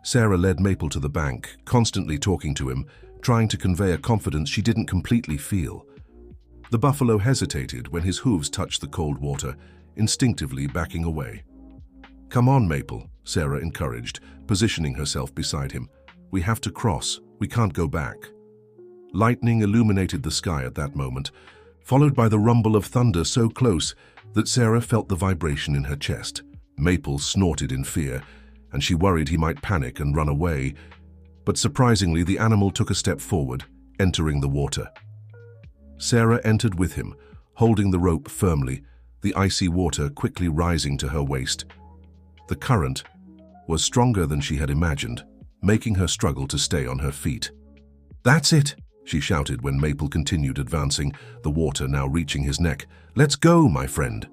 Sarah led Maple to the bank, constantly talking to him, trying to convey a confidence she didn't completely feel. The buffalo hesitated when his hooves touched the cold water, instinctively backing away. "Come on, Maple," Sarah encouraged, positioning herself beside him. "We have to cross. We can't go back." Lightning illuminated the sky at that moment, followed by the rumble of thunder so close that Sarah felt the vibration in her chest. Maple snorted in fear, and she worried he might panic and run away. But surprisingly, the animal took a step forward, entering the water. Sarah entered with him, holding the rope firmly, the icy water quickly rising to her waist. The current was stronger than she had imagined, making her struggle to stay on her feet. "That's it," she shouted when Maple continued advancing, the water now reaching his neck. "Let's go, my friend."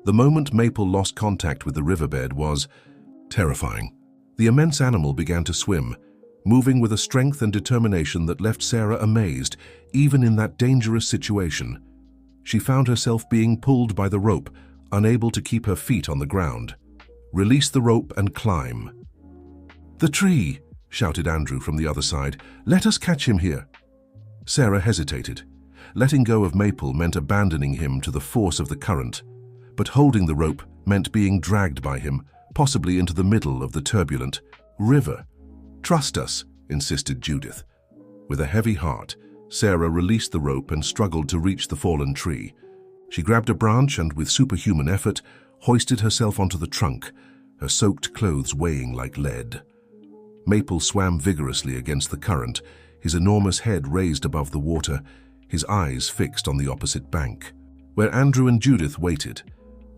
The moment Maple lost contact with the riverbed was terrifying. The immense animal began to swim, moving with a strength and determination that left Sarah amazed, even in that dangerous situation. She found herself being pulled by the rope, unable to keep her feet on the ground. "Release the rope and climb." "The tree!" shouted Andrew from the other side. "Let us catch him here." Sarah hesitated. Letting go of Maple meant abandoning him to the force of the current, but holding the rope meant being dragged by him, possibly into the middle of the turbulent river. "Trust us," insisted Judith. With a heavy heart, Sarah released the rope and struggled to reach the fallen tree. She grabbed a branch and, with superhuman effort, hoisted herself onto the trunk, her soaked clothes weighing like lead. Maple swam vigorously against the current, his enormous head raised above the water, his eyes fixed on the opposite bank, where Andrew and Judith waited.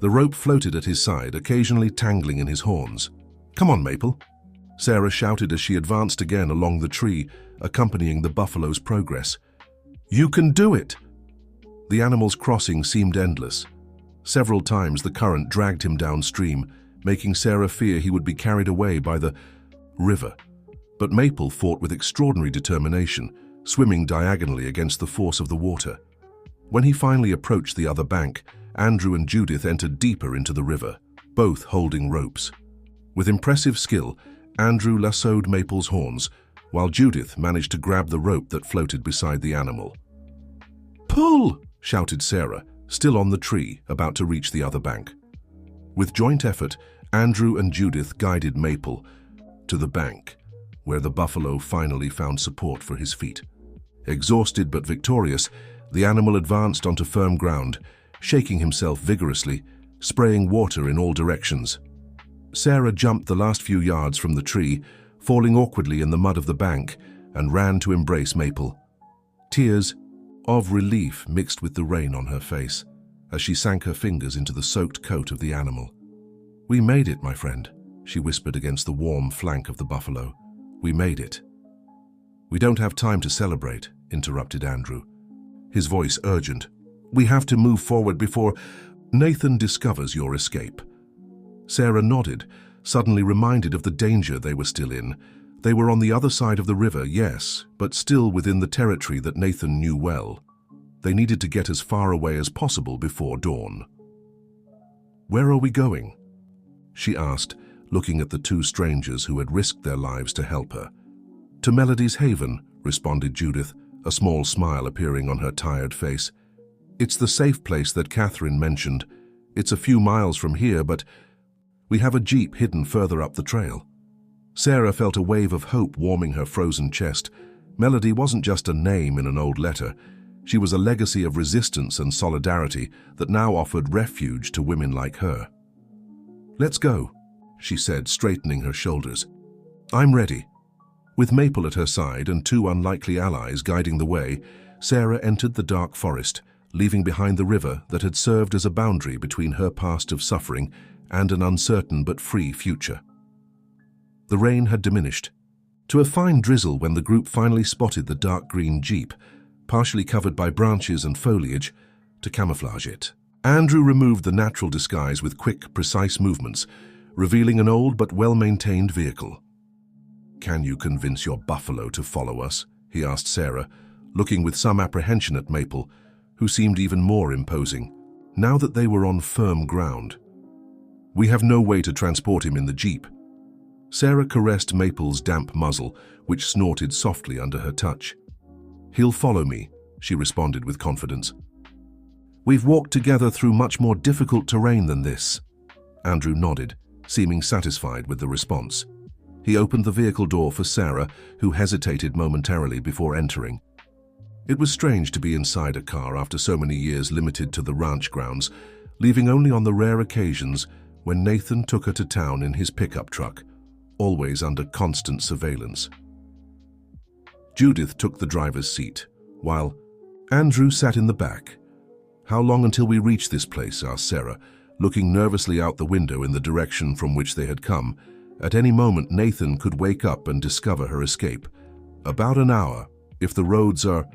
The rope floated at his side, occasionally tangling in his horns. "Come on, Maple," Sarah shouted as she advanced again along the tree, accompanying the buffalo's progress. "You can do it!" The animal's crossing seemed endless. Several times the current dragged him downstream, making Sarah fear he would be carried away by the river. But Maple fought with extraordinary determination, swimming diagonally against the force of the water. When he finally approached the other bank, Andrew and Judith entered deeper into the river, both holding ropes. With impressive skill, Andrew lassoed Maple's horns, while Judith managed to grab the rope that floated beside the animal. "Pull!" shouted Sarah, still on the tree, about to reach the other bank. With joint effort, Andrew and Judith guided Maple to the bank, where the buffalo finally found support for his feet. Exhausted but victorious, the animal advanced onto firm ground, shaking himself vigorously, spraying water in all directions. Sarah jumped the last few yards from the tree, falling awkwardly in the mud of the bank, and ran to embrace Maple. Tears of relief mixed with the rain on her face as she sank her fingers into the soaked coat of the animal. "We made it, my friend," she whispered against the warm flank of the buffalo. "We made it." "We don't have time to celebrate," interrupted Andrew, his voice urgent. "We have to move forward before Nathan discovers your escape." Sarah nodded, suddenly reminded of the danger they were still in. They were on the other side of the river, yes, but still within the territory that Nathan knew well. They needed to get as far away as possible before dawn. "Where are we going?" she asked, looking at the two strangers who had risked their lives to help her. "To Melody's Haven," responded Judith, a small smile appearing on her tired face. "It's the safe place that Catherine mentioned. It's a few miles from here, but we have a jeep hidden further up the trail." Sarah felt a wave of hope warming her frozen chest. Melody wasn't just a name in an old letter. She was a legacy of resistance and solidarity that now offered refuge to women like her. "Let's go," she said, straightening her shoulders. "I'm ready." With Maple at her side and two unlikely allies guiding the way, Sarah entered the dark forest, leaving behind the river that had served as a boundary between her past of suffering and an uncertain but free future. The rain had diminished to a fine drizzle when the group finally spotted the dark green jeep, partially covered by branches and foliage, to camouflage it. Andrew removed the natural disguise with quick, precise movements, revealing an old but well-maintained vehicle. "Can you convince your buffalo to follow us?" he asked Sarah, looking with some apprehension at Maple, who seemed even more imposing, now that they were on firm ground. "We have no way to transport him in the jeep." Sarah caressed Maple's damp muzzle, which snorted softly under her touch. "He'll follow me," she responded with confidence. "We've walked together through much more difficult terrain than this." Andrew nodded, seeming satisfied with the response. He opened the vehicle door for Sarah, who hesitated momentarily before entering. It was strange to be inside a car after so many years limited to the ranch grounds, leaving only on the rare occasions when Nathan took her to town in his pickup truck, always under constant surveillance. Judith took the driver's seat, while Andrew sat in the back. "How long until we reach this place?" asked Sarah, looking nervously out the window in the direction from which they had come. At any moment, Nathan could wake up and discover her escape. "About an hour, if the roads are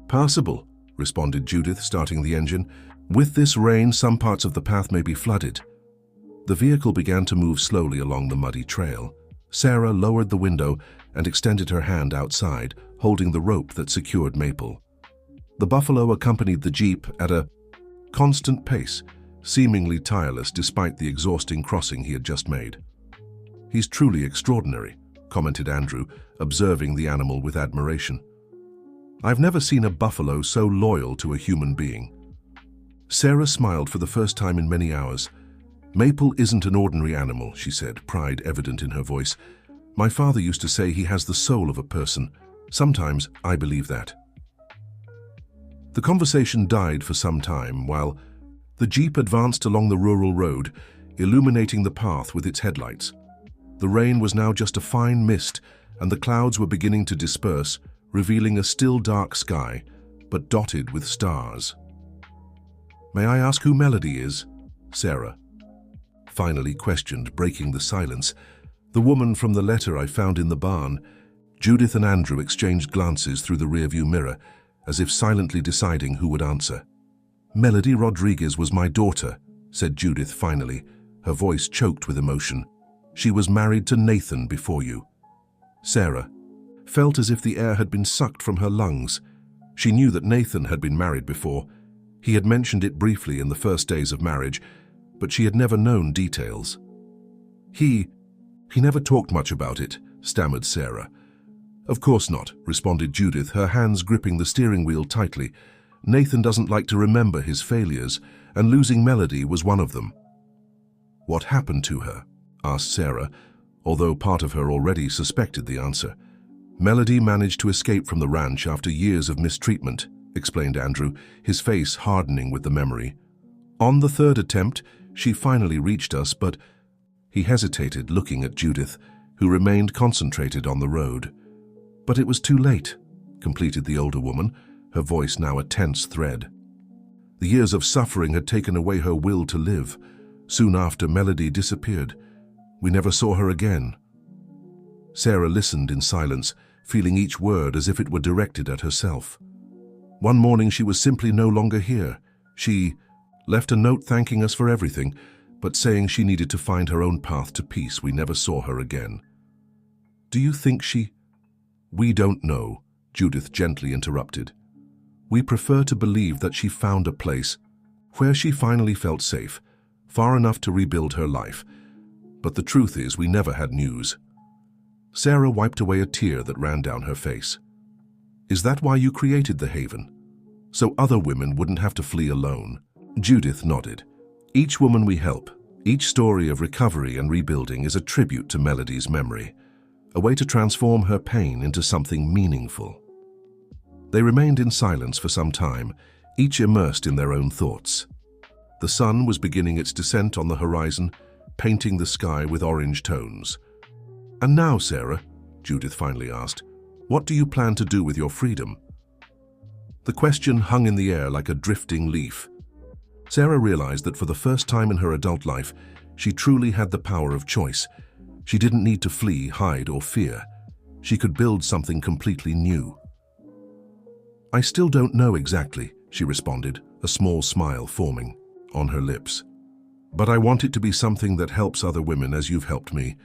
passable," responded Judith, starting the engine. "With this rain, some parts of the path may be flooded." The vehicle began to move slowly along the muddy trail. Sarah lowered the window and extended her hand outside, holding the rope that secured Maple. The buffalo accompanied the jeep at a constant pace, seemingly tireless despite the exhausting crossing he had just made. "He's truly extraordinary," commented Andrew, observing the animal with admiration. I've never seen a buffalo so loyal to a human being. Sarah smiled for the first time in many hours. Maple isn't an ordinary animal, she said, pride evident in her voice. My father used to say he has the soul of a person. Sometimes I believe that. The conversation died for some time while the jeep advanced along the rural road, illuminating the path with its headlights. The rain was now just a fine mist, and the clouds were beginning to disperse, revealing a still dark sky, but dotted with stars. May I ask who Melody is? Sarah finally questioned, breaking the silence. The woman from the letter I found in the barn. Judith and Andrew exchanged glances through the rearview mirror, as if silently deciding who would answer. Melody Rodriguez was my daughter, said Judith finally, her voice choked with emotion. She was married to Nathan before you. Sarah felt as if the air had been sucked from her lungs. She knew that Nathan had been married before. He had mentioned it briefly in the first days of marriage, but she had never known details. He never talked much about it, stammered Sarah. Of course not, responded Judith, her hands gripping the steering wheel tightly. Nathan doesn't like to remember his failures, and losing Melody was one of them. What happened to her? Asked Sarah, although part of her already suspected the answer. Melody managed to escape from the ranch after years of mistreatment, explained Andrew, his face hardening with the memory. On the third attempt, she finally reached us, but... He hesitated, looking at Judith, who remained concentrated on the road. But it was too late, completed the older woman, her voice now a tense thread. The years of suffering had taken away her will to live. Soon after, Melody disappeared. We never saw her again. Sarah listened in silence, feeling each word as if it were directed at herself. One morning she was simply no longer here. She left a note thanking us for everything, but saying she needed to find her own path to peace. We never saw her again. Do you think she... We don't know, Judith gently interrupted. We prefer to believe that she found a place where she finally felt safe, far enough to rebuild her life. But the truth is, we never had news. Sarah wiped away a tear that ran down her face. Is that why you created the Haven? So other women wouldn't have to flee alone? Judith nodded. Each woman we help, each story of recovery and rebuilding is a tribute to Melody's memory, a way to transform her pain into something meaningful. They remained in silence for some time, each immersed in their own thoughts. The sun was beginning its descent on the horizon, painting the sky with orange tones. And now, Sarah, Judith finally asked, what do you plan to do with your freedom? The question hung in the air like a drifting leaf. Sarah realized that for the first time in her adult life, she truly had the power of choice. She didn't need to flee, hide, or fear. She could build something completely new. I still don't know exactly, she responded, a small smile forming on her lips. But I want it to be something that helps other women as you've helped me.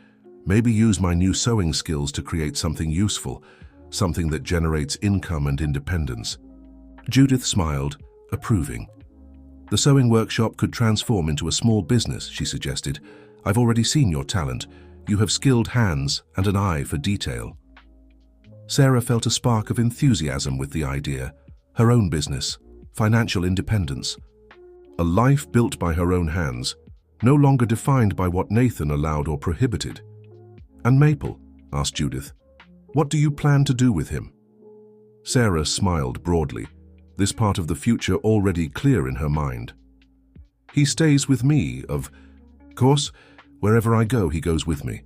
Maybe use my new sewing skills to create something useful, something that generates income and independence. Judith smiled, approving. The sewing workshop could transform into a small business, she suggested. I've already seen your talent. You have skilled hands and an eye for detail. Sarah felt a spark of enthusiasm with the idea. Her own business, financial independence. A life built by her own hands, no longer defined by what Nathan allowed or prohibited. And Maple, asked Judith, what do you plan to do with him? Sarah smiled broadly, this part of the future already clear in her mind. He stays with me, of course. Wherever I go, he goes with me.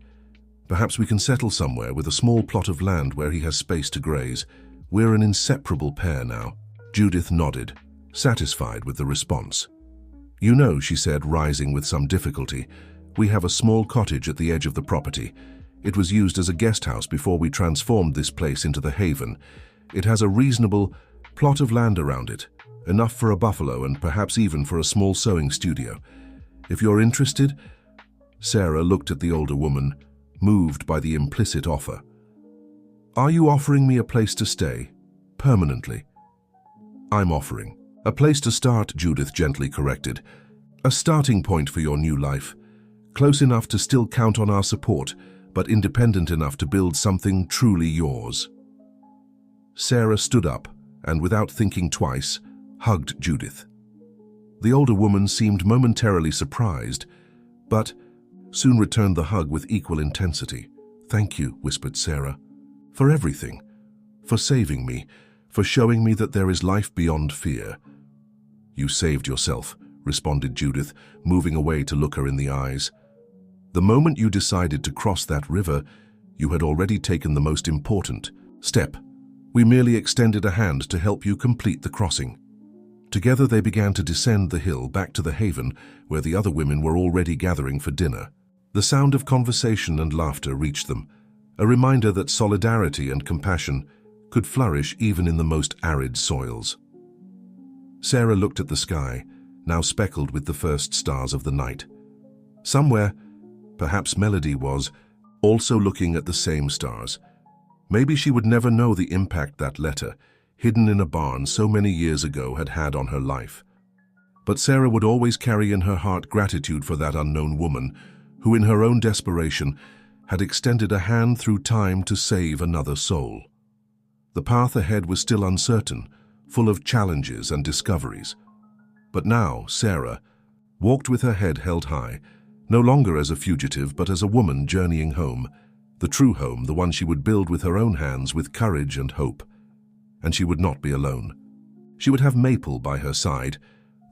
Perhaps we can settle somewhere with a small plot of land where he has space to graze. We're an inseparable pair now. Judith nodded, satisfied with the response. You know, she said, rising with some difficulty, we have a small cottage at the edge of the property. It was used as a guest house before we transformed this place into the Haven. It has a reasonable plot of land around it, enough for a buffalo and perhaps even for a small sewing studio. If you're interested... Sarah looked at the older woman, moved by the implicit offer. Are you offering me a place to stay, permanently? I'm offering. A place to start, Judith gently corrected. A starting point for your new life. Close enough to still count on our support, but independent enough to build something truly yours. Sarah stood up, and without thinking twice, hugged Judith. The older woman seemed momentarily surprised, but soon returned the hug with equal intensity. "Thank you," whispered Sarah, "for everything, for saving me, for showing me that there is life beyond fear." "You saved yourself," responded Judith, moving away to look her in the eyes. "The moment you decided to cross that river, you had already taken the most important step. We merely extended a hand to help you complete the crossing." Together they began to descend the hill back to the haven where the other women were already gathering for dinner. The sound of conversation and laughter reached them, a reminder that solidarity and compassion could flourish even in the most arid soils. Sarah looked at the sky, now speckled with the first stars of the night. Somewhere, perhaps Melody was, also looking at the same stars. Maybe she would never know the impact that letter, hidden in a barn so many years ago, had had on her life. But Sarah would always carry in her heart gratitude for that unknown woman, who in her own desperation had extended a hand through time to save another soul. The path ahead was still uncertain, full of challenges and discoveries. But now Sarah walked with her head held high, no longer as a fugitive but as a woman journeying home, the true home, the one she would build with her own hands with courage and hope. And she would not be alone. She would have Maple by her side,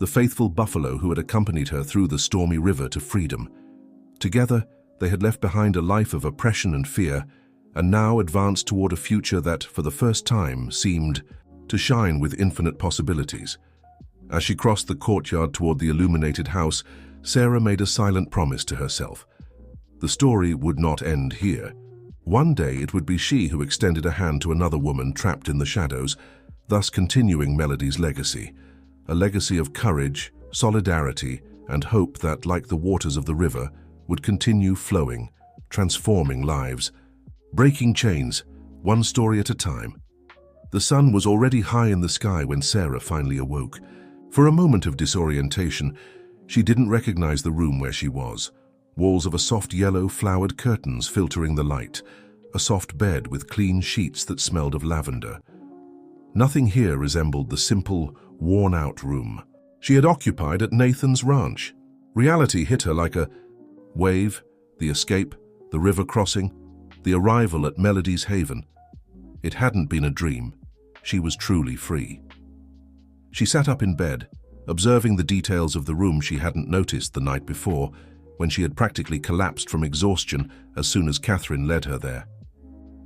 the faithful buffalo who had accompanied her through the stormy river to freedom. Together, they had left behind a life of oppression and fear, and now advanced toward a future that, for the first time, seemed to shine with infinite possibilities. As she crossed the courtyard toward the illuminated house, Sarah made a silent promise to herself. The story would not end here. One day it would be she who extended a hand to another woman trapped in the shadows, thus continuing Melody's legacy, a legacy of courage, solidarity, and hope that, like the waters of the river, would continue flowing, transforming lives, breaking chains, one story at a time. The sun was already high in the sky when Sarah finally awoke. For a moment of disorientation, she didn't recognize the room where she was. Walls of a soft yellow flowered curtains filtering the light, a soft bed with clean sheets that smelled of lavender. Nothing here resembled the simple, worn-out room she had occupied at Nathan's ranch. Reality hit her like a wave, the escape, the river crossing, the arrival at Melody's haven. It hadn't been a dream. She was truly free. She sat up in bed, observing the details of the room she hadn't noticed the night before, when she had practically collapsed from exhaustion as soon as Catherine led her there.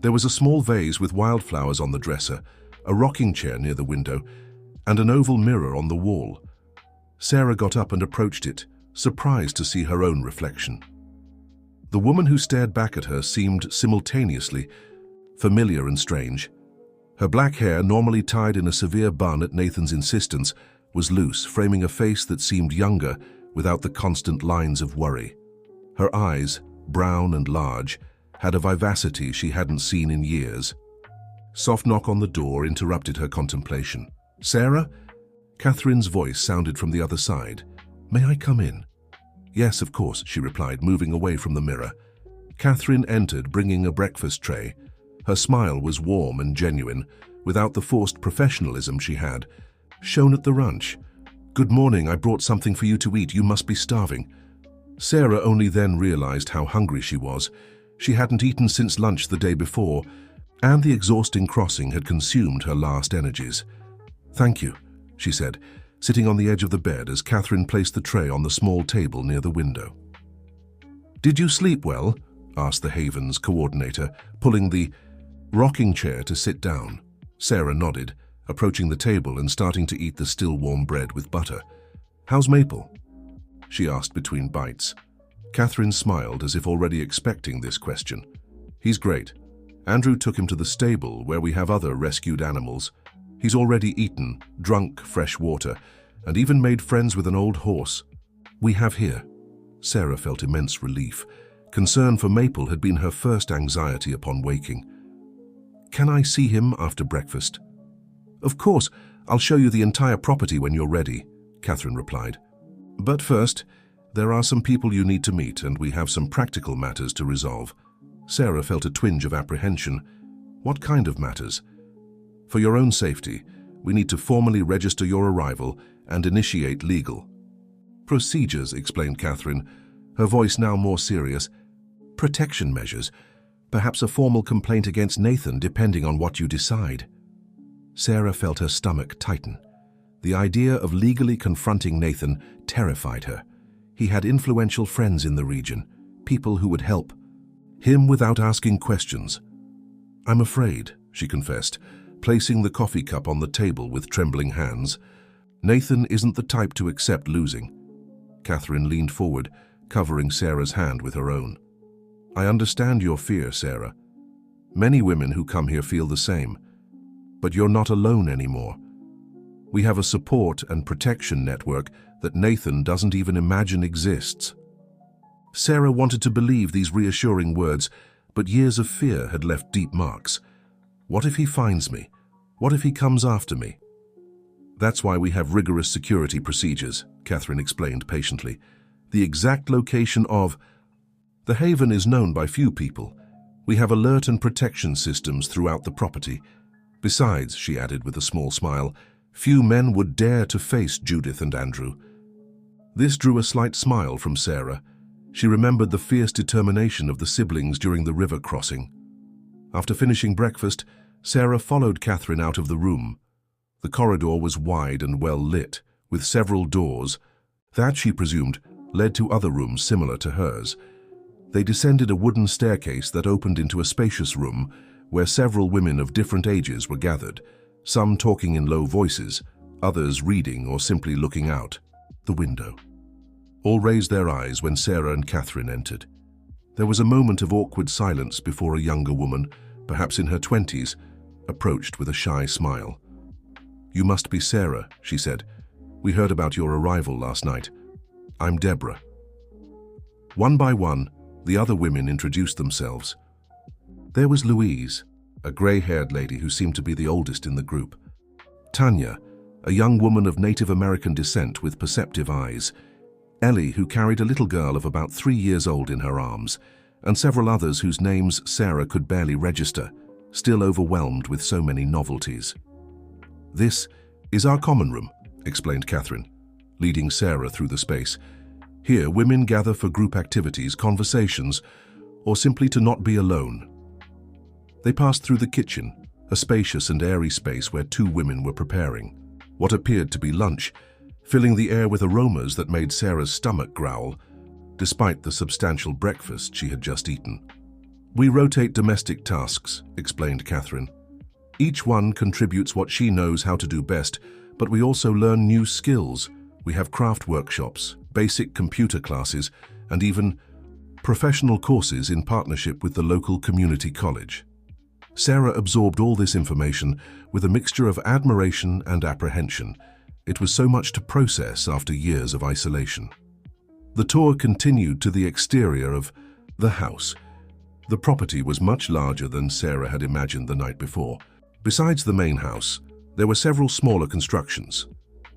There was a small vase with wildflowers on the dresser, a rocking chair near the window, and an oval mirror on the wall. Sarah got up and approached it, surprised to see her own reflection. The woman who stared back at her seemed simultaneously familiar and strange. Her black hair, normally tied in a severe bun at Nathan's insistence, was loose, framing a face that seemed younger without the constant lines of worry. Her eyes, brown and large, had a vivacity she hadn't seen in years. Soft knock on the door interrupted her contemplation. "Sarah?" Catherine's voice sounded from the other side. "May I come in?" "Yes, of course," she replied, moving away from the mirror. Catherine entered, bringing a breakfast tray. Her smile was warm and genuine, without the forced professionalism she had shown at the ranch. "Good morning, I brought something for you to eat. You must be starving." Sarah only then realized how hungry she was. She hadn't eaten since lunch the day before, and the exhausting crossing had consumed her last energies. "Thank you," she said, sitting on the edge of the bed as Catherine placed the tray on the small table near the window. "Did you sleep well?" asked the Haven's coordinator, pulling the rocking chair to sit down. Sarah nodded, approaching the table and starting to eat the still warm bread with butter. "How's Maple?" she asked between bites. Catherine smiled as if already expecting this question. "He's great. Andrew took him to the stable where we have other rescued animals. He's already eaten, drunk fresh water, and even made friends with an old horse we have here." Sarah felt immense relief. Concern for Maple had been her first anxiety upon waking. "Can I see him after breakfast?" "Of course, I'll show you the entire property when you're ready," Catherine replied. "But first, there are some people you need to meet, and we have some practical matters to resolve." Sarah felt a twinge of apprehension. What kind of matters? "For your own safety, We need to formally register your arrival and initiate legal procedures, explained Catherine, her voice now more serious. Protection measures, perhaps a formal complaint against Nathan, depending on what you decide. Sarah felt her stomach tighten. The idea of legally confronting Nathan terrified her. He had influential friends in the region, people who would help him without asking questions. I'm afraid, she confessed, placing the coffee cup on the table with trembling hands. Nathan isn't the type to accept losing. Catherine leaned forward, covering Sarah's hand with her own. I understand your fear, Sarah. Many women who come here feel the same. But you're not alone anymore. We have a support and protection network that Nathan doesn't even imagine exists. Sarah wanted to believe these reassuring words, but years of fear had left deep marks. What if he finds me? What if he comes after me? That's why we have rigorous security procedures, Catherine explained patiently. The exact location of the haven is known by few people. We have alert and protection systems throughout the property. Besides, she added with a small smile, few men would dare to face Judith and Andrew. This drew a slight smile from Sarah. She remembered the fierce determination of the siblings during the river crossing. After finishing breakfast, Sarah followed Catherine out of the room. The corridor was wide and well lit, with several doors. That, she presumed, led to other rooms similar to hers. They descended a wooden staircase that opened into a spacious room where several women of different ages were gathered, some talking in low voices, others reading or simply looking out the window. All raised their eyes when Sarah and Catherine entered. There was a moment of awkward silence before a younger woman, perhaps in her 20s, approached with a shy smile. You must be Sarah, she said. We heard about your arrival last night. I'm Deborah. One by one, the other women introduced themselves. There was Louise, a grey-haired lady who seemed to be the oldest in the group. Tanya, a young woman of Native American descent with perceptive eyes. Ellie, who carried a little girl of about 3 years old in her arms, and several others whose names Sarah could barely register, still overwhelmed with so many novelties. This is our common room, explained Catherine, leading Sarah through the space. Here, women gather for group activities, conversations, or simply to not be alone. They passed through the kitchen, a spacious and airy space where 2 women were preparing what appeared to be lunch, filling the air with aromas that made Sarah's stomach growl, despite the substantial breakfast she had just eaten. We rotate domestic tasks, explained Catherine. Each one contributes what she knows how to do best, but we also learn new skills. We have craft workshops, basic computer classes, and even professional courses in partnership with the local community college. Sarah absorbed all this information with a mixture of admiration and apprehension. It was so much to process after years of isolation. The tour continued to the exterior of the house. The property was much larger than Sarah had imagined the night before. Besides the main house, there were several smaller constructions.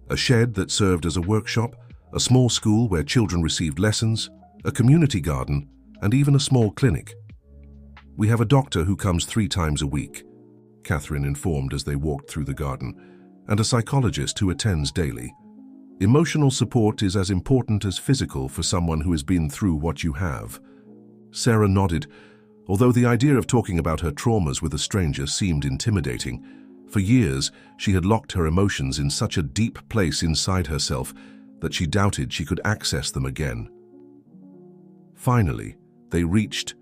A shed that served as a workshop, a small school where children received lessons, a community garden, and even a small clinic. We have a doctor who comes 3 times a week, Catherine informed as they walked through the garden, and a psychologist who attends daily. Emotional support is as important as physical for someone who has been through what you have. Sarah nodded, although the idea of talking about her traumas with a stranger seemed intimidating. For years, she had locked her emotions in such a deep place inside herself that she doubted she could access them again. Finally, they reached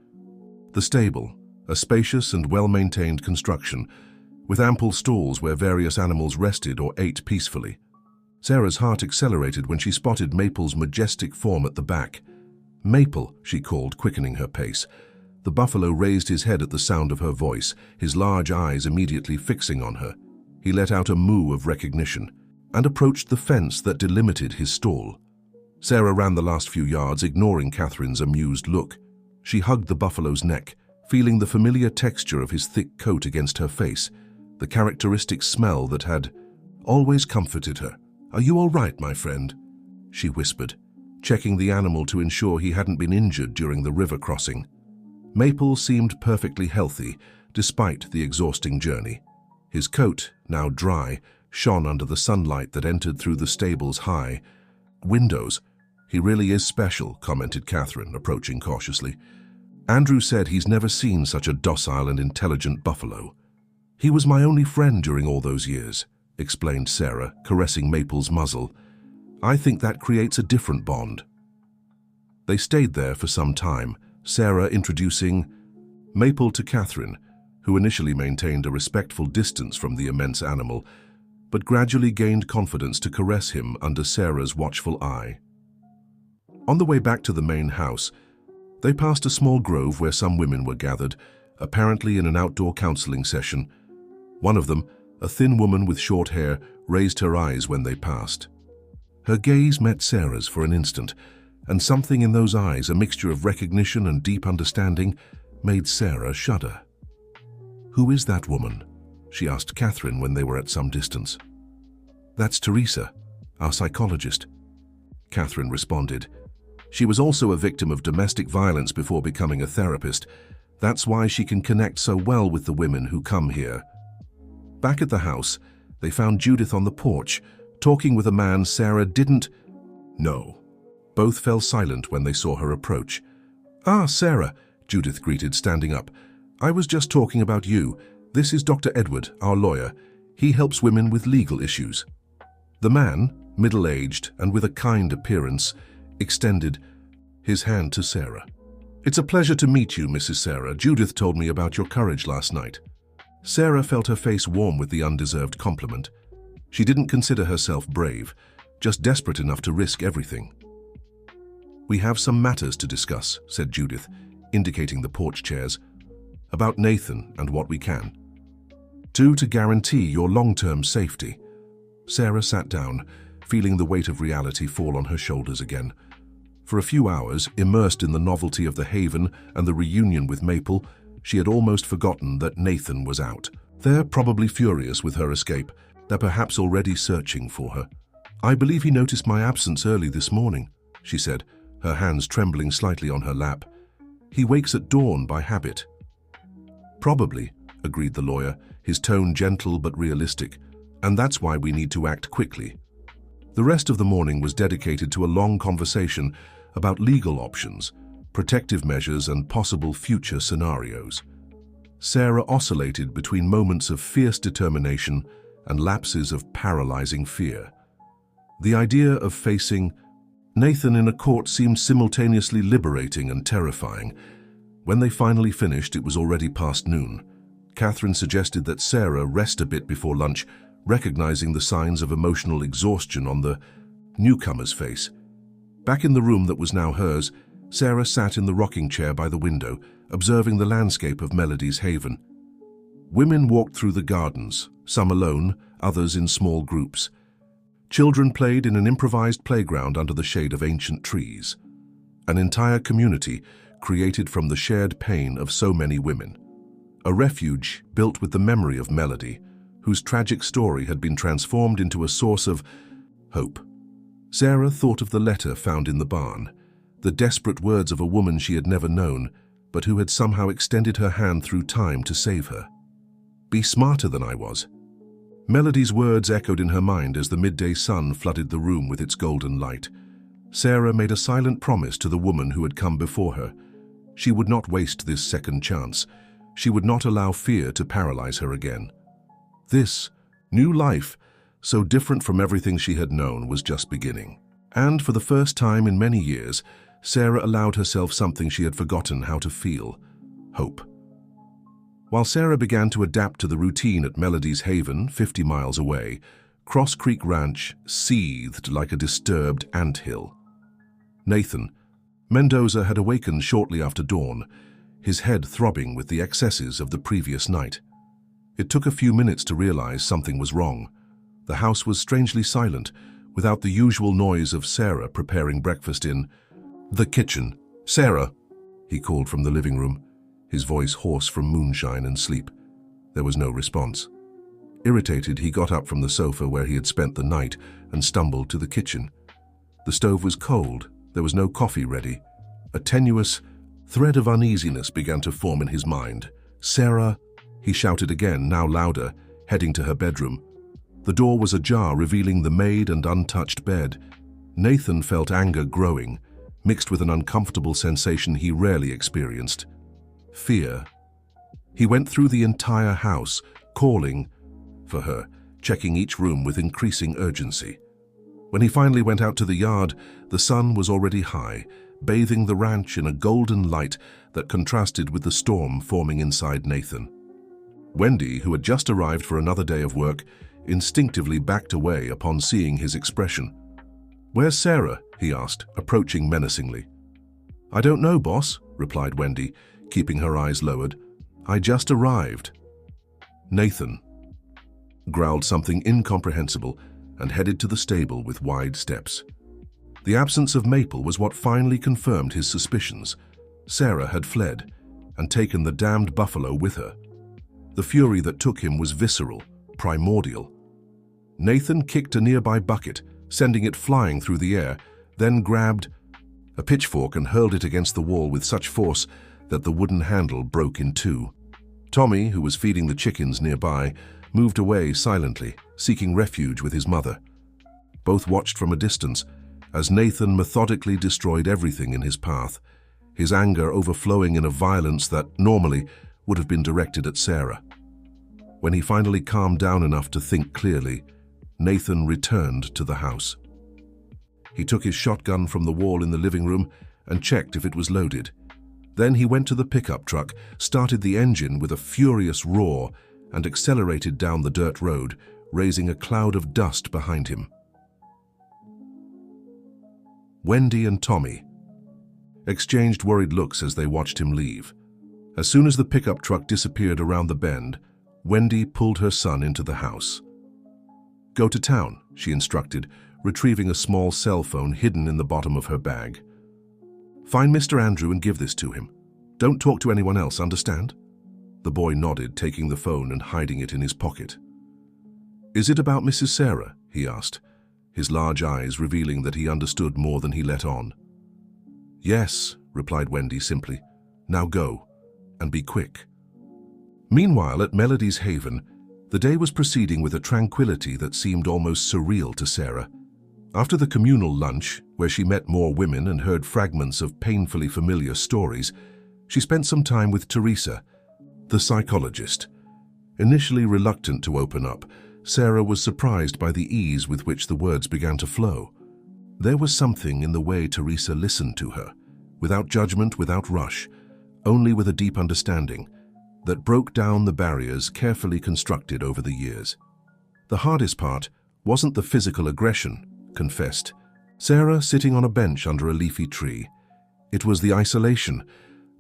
the stable, a spacious and well-maintained construction, with ample stalls where various animals rested or ate peacefully. Sarah's heart accelerated when she spotted Maple's majestic form at the back. Maple, she called, quickening her pace. The buffalo raised his head at the sound of her voice, his large eyes immediately fixing on her. He let out a moo of recognition and approached the fence that delimited his stall. Sarah ran the last few yards, ignoring Catherine's amused look. She hugged the buffalo's neck, feeling the familiar texture of his thick coat against her face, the characteristic smell that had always comforted her. "Are you all right, my friend?" she whispered, checking the animal to ensure he hadn't been injured during the river crossing. Maple seemed perfectly healthy, despite the exhausting journey. His coat, now dry, shone under the sunlight that entered through the stable's high windows. "He really is special," commented Catherine, approaching cautiously. "Andrew said he's never seen such a docile and intelligent buffalo." "He was my only friend during all those years," explained Sarah, caressing Maple's muzzle. "I think that creates a different bond." They stayed there for some time, Sarah introducing Maple to Catherine, who initially maintained a respectful distance from the immense animal, but gradually gained confidence to caress him under Sarah's watchful eye. On the way back to the main house, they passed a small grove where some women were gathered, apparently in an outdoor counseling session. One of them, a thin woman with short hair, raised her eyes when they passed. Her gaze met Sarah's for an instant, and something in those eyes, a mixture of recognition and deep understanding, made Sarah shudder. "Who is that woman?" she asked Catherine when they were at some distance. "That's Teresa, our psychologist," Catherine responded. "She was also a victim of domestic violence before becoming a therapist. That's why she can connect so well with the women who come here." Back at the house, they found Judith on the porch, talking with a man Sarah didn't know. Both fell silent when they saw her approach. "Ah, Sarah," Judith greeted, standing up. "I was just talking about you. This is Dr. Edward, our lawyer. He helps women with legal issues." The man, middle-aged and with a kind appearance, extended his hand to Sarah. "It's a pleasure to meet you, Mrs. Sarah. Judith told me about your courage last night." Sarah felt her face warm with the undeserved compliment. She didn't consider herself brave, just desperate enough to risk everything. "We have some matters to discuss," said Judith, indicating the porch chairs. "About Nathan and what we can do to guarantee your long-term safety." Sarah sat down, feeling the weight of reality fall on her shoulders again. For a few hours, immersed in the novelty of the haven and the reunion with Maple, she had almost forgotten that Nathan was out. They're probably furious with her escape. They're perhaps already searching for her. "I believe he noticed my absence early this morning," she said, her hands trembling slightly on her lap. "He wakes at dawn by habit." "Probably," agreed the lawyer, his tone gentle but realistic, "and that's why we need to act quickly." The rest of the morning was dedicated to a long conversation about legal options, protective measures, and possible future scenarios. Sarah oscillated between moments of fierce determination and lapses of paralyzing fear. The idea of facing Nathan in a court seemed simultaneously liberating and terrifying. When they finally finished, it was already past noon. Catherine suggested that Sarah rest a bit before lunch, recognizing the signs of emotional exhaustion on the newcomer's face. Back in the room that was now hers, Sarah sat in the rocking chair by the window, observing the landscape of Melody's haven. Women walked through the gardens, some alone, others in small groups. Children played in an improvised playground under the shade of ancient trees. An entire community created from the shared pain of so many women. A refuge built with the memory of Melody, whose tragic story had been transformed into a source of hope. Sarah thought of the letter found in the barn, the desperate words of a woman she had never known, but who had somehow extended her hand through time to save her. "Be smarter than I was." Melody's words echoed in her mind as the midday sun flooded the room with its golden light. Sarah made a silent promise to the woman who had come before her. She would not waste this second chance. She would not allow fear to paralyze her again. This new life, so different from everything she had known, was just beginning. And for the first time in many years, Sarah allowed herself something she had forgotten how to feel: hope. While Sarah began to adapt to the routine at Melody's haven, 50 miles away, Cross Creek Ranch seethed like a disturbed anthill. Nathan Mendoza had awakened shortly after dawn, his head throbbing with the excesses of the previous night. It took a few minutes to realize something was wrong. The house was strangely silent, without the usual noise of Sarah preparing breakfast in the kitchen. "Sarah," he called from the living room, his voice hoarse from moonshine and sleep. There was no response. Irritated, he got up from the sofa where he had spent the night and stumbled to the kitchen. The stove was cold. There was no coffee ready. A tenuous thread of uneasiness began to form in his mind. "Sarah," he shouted again, now louder, heading to her bedroom. The door was ajar, revealing the made and untouched bed. Nathan felt anger growing, mixed with an uncomfortable sensation he rarely experienced: fear. He went through the entire house, calling for her, checking each room with increasing urgency. When he finally went out to the yard, the sun was already high, bathing the ranch in a golden light that contrasted with the storm forming inside Nathan. Wendy, who had just arrived for another day of work, instinctively backed away upon seeing his expression. "Where's Sarah?" he asked, approaching menacingly. "I don't know, boss," replied Wendy, keeping her eyes lowered. "I just arrived." Nathan growled something incomprehensible and headed to the stable with wide steps. The absence of Maple was what finally confirmed his suspicions. Sarah had fled and taken the damned buffalo with her. The fury that took him was visceral, primordial. Nathan kicked a nearby bucket, sending it flying through the air, then grabbed a pitchfork and hurled it against the wall with such force that the wooden handle broke in two. Tommy, who was feeding the chickens nearby, moved away silently, seeking refuge with his mother. Both watched from a distance as Nathan methodically destroyed everything in his path, his anger overflowing in a violence that normally would have been directed at Sarah. When he finally calmed down enough to think clearly, Nathan returned to the house. He took his shotgun from the wall in the living room and checked if it was loaded. Then he went to the pickup truck, started the engine with a furious roar, and accelerated down the dirt road, raising a cloud of dust behind him. Wendy and Tommy exchanged worried looks as they watched him leave. As soon as the pickup truck disappeared around the bend, Wendy pulled her son into the house. "Go to town," she instructed, retrieving a small cell phone hidden in the bottom of her bag. "Find Mr. Andrew and give this to him. Don't talk to anyone else, understand?" The boy nodded, taking the phone and hiding it in his pocket. "Is it about Mrs. Sarah?" he asked, his large eyes revealing that he understood more than he let on. "Yes," replied Wendy simply. "Now go, and be quick." Meanwhile, at Melody's Haven, the day was proceeding with a tranquility that seemed almost surreal to Sarah. After the communal lunch, where she met more women and heard fragments of painfully familiar stories, she spent some time with Teresa, the psychologist. Initially reluctant to open up, Sarah was surprised by the ease with which the words began to flow. There was something in the way Teresa listened to her, without judgment, without rush, only with a deep understanding, that broke down the barriers carefully constructed over the years. The hardest part wasn't the physical aggression, confessed Sarah, sitting on a bench under a leafy tree. It was the isolation,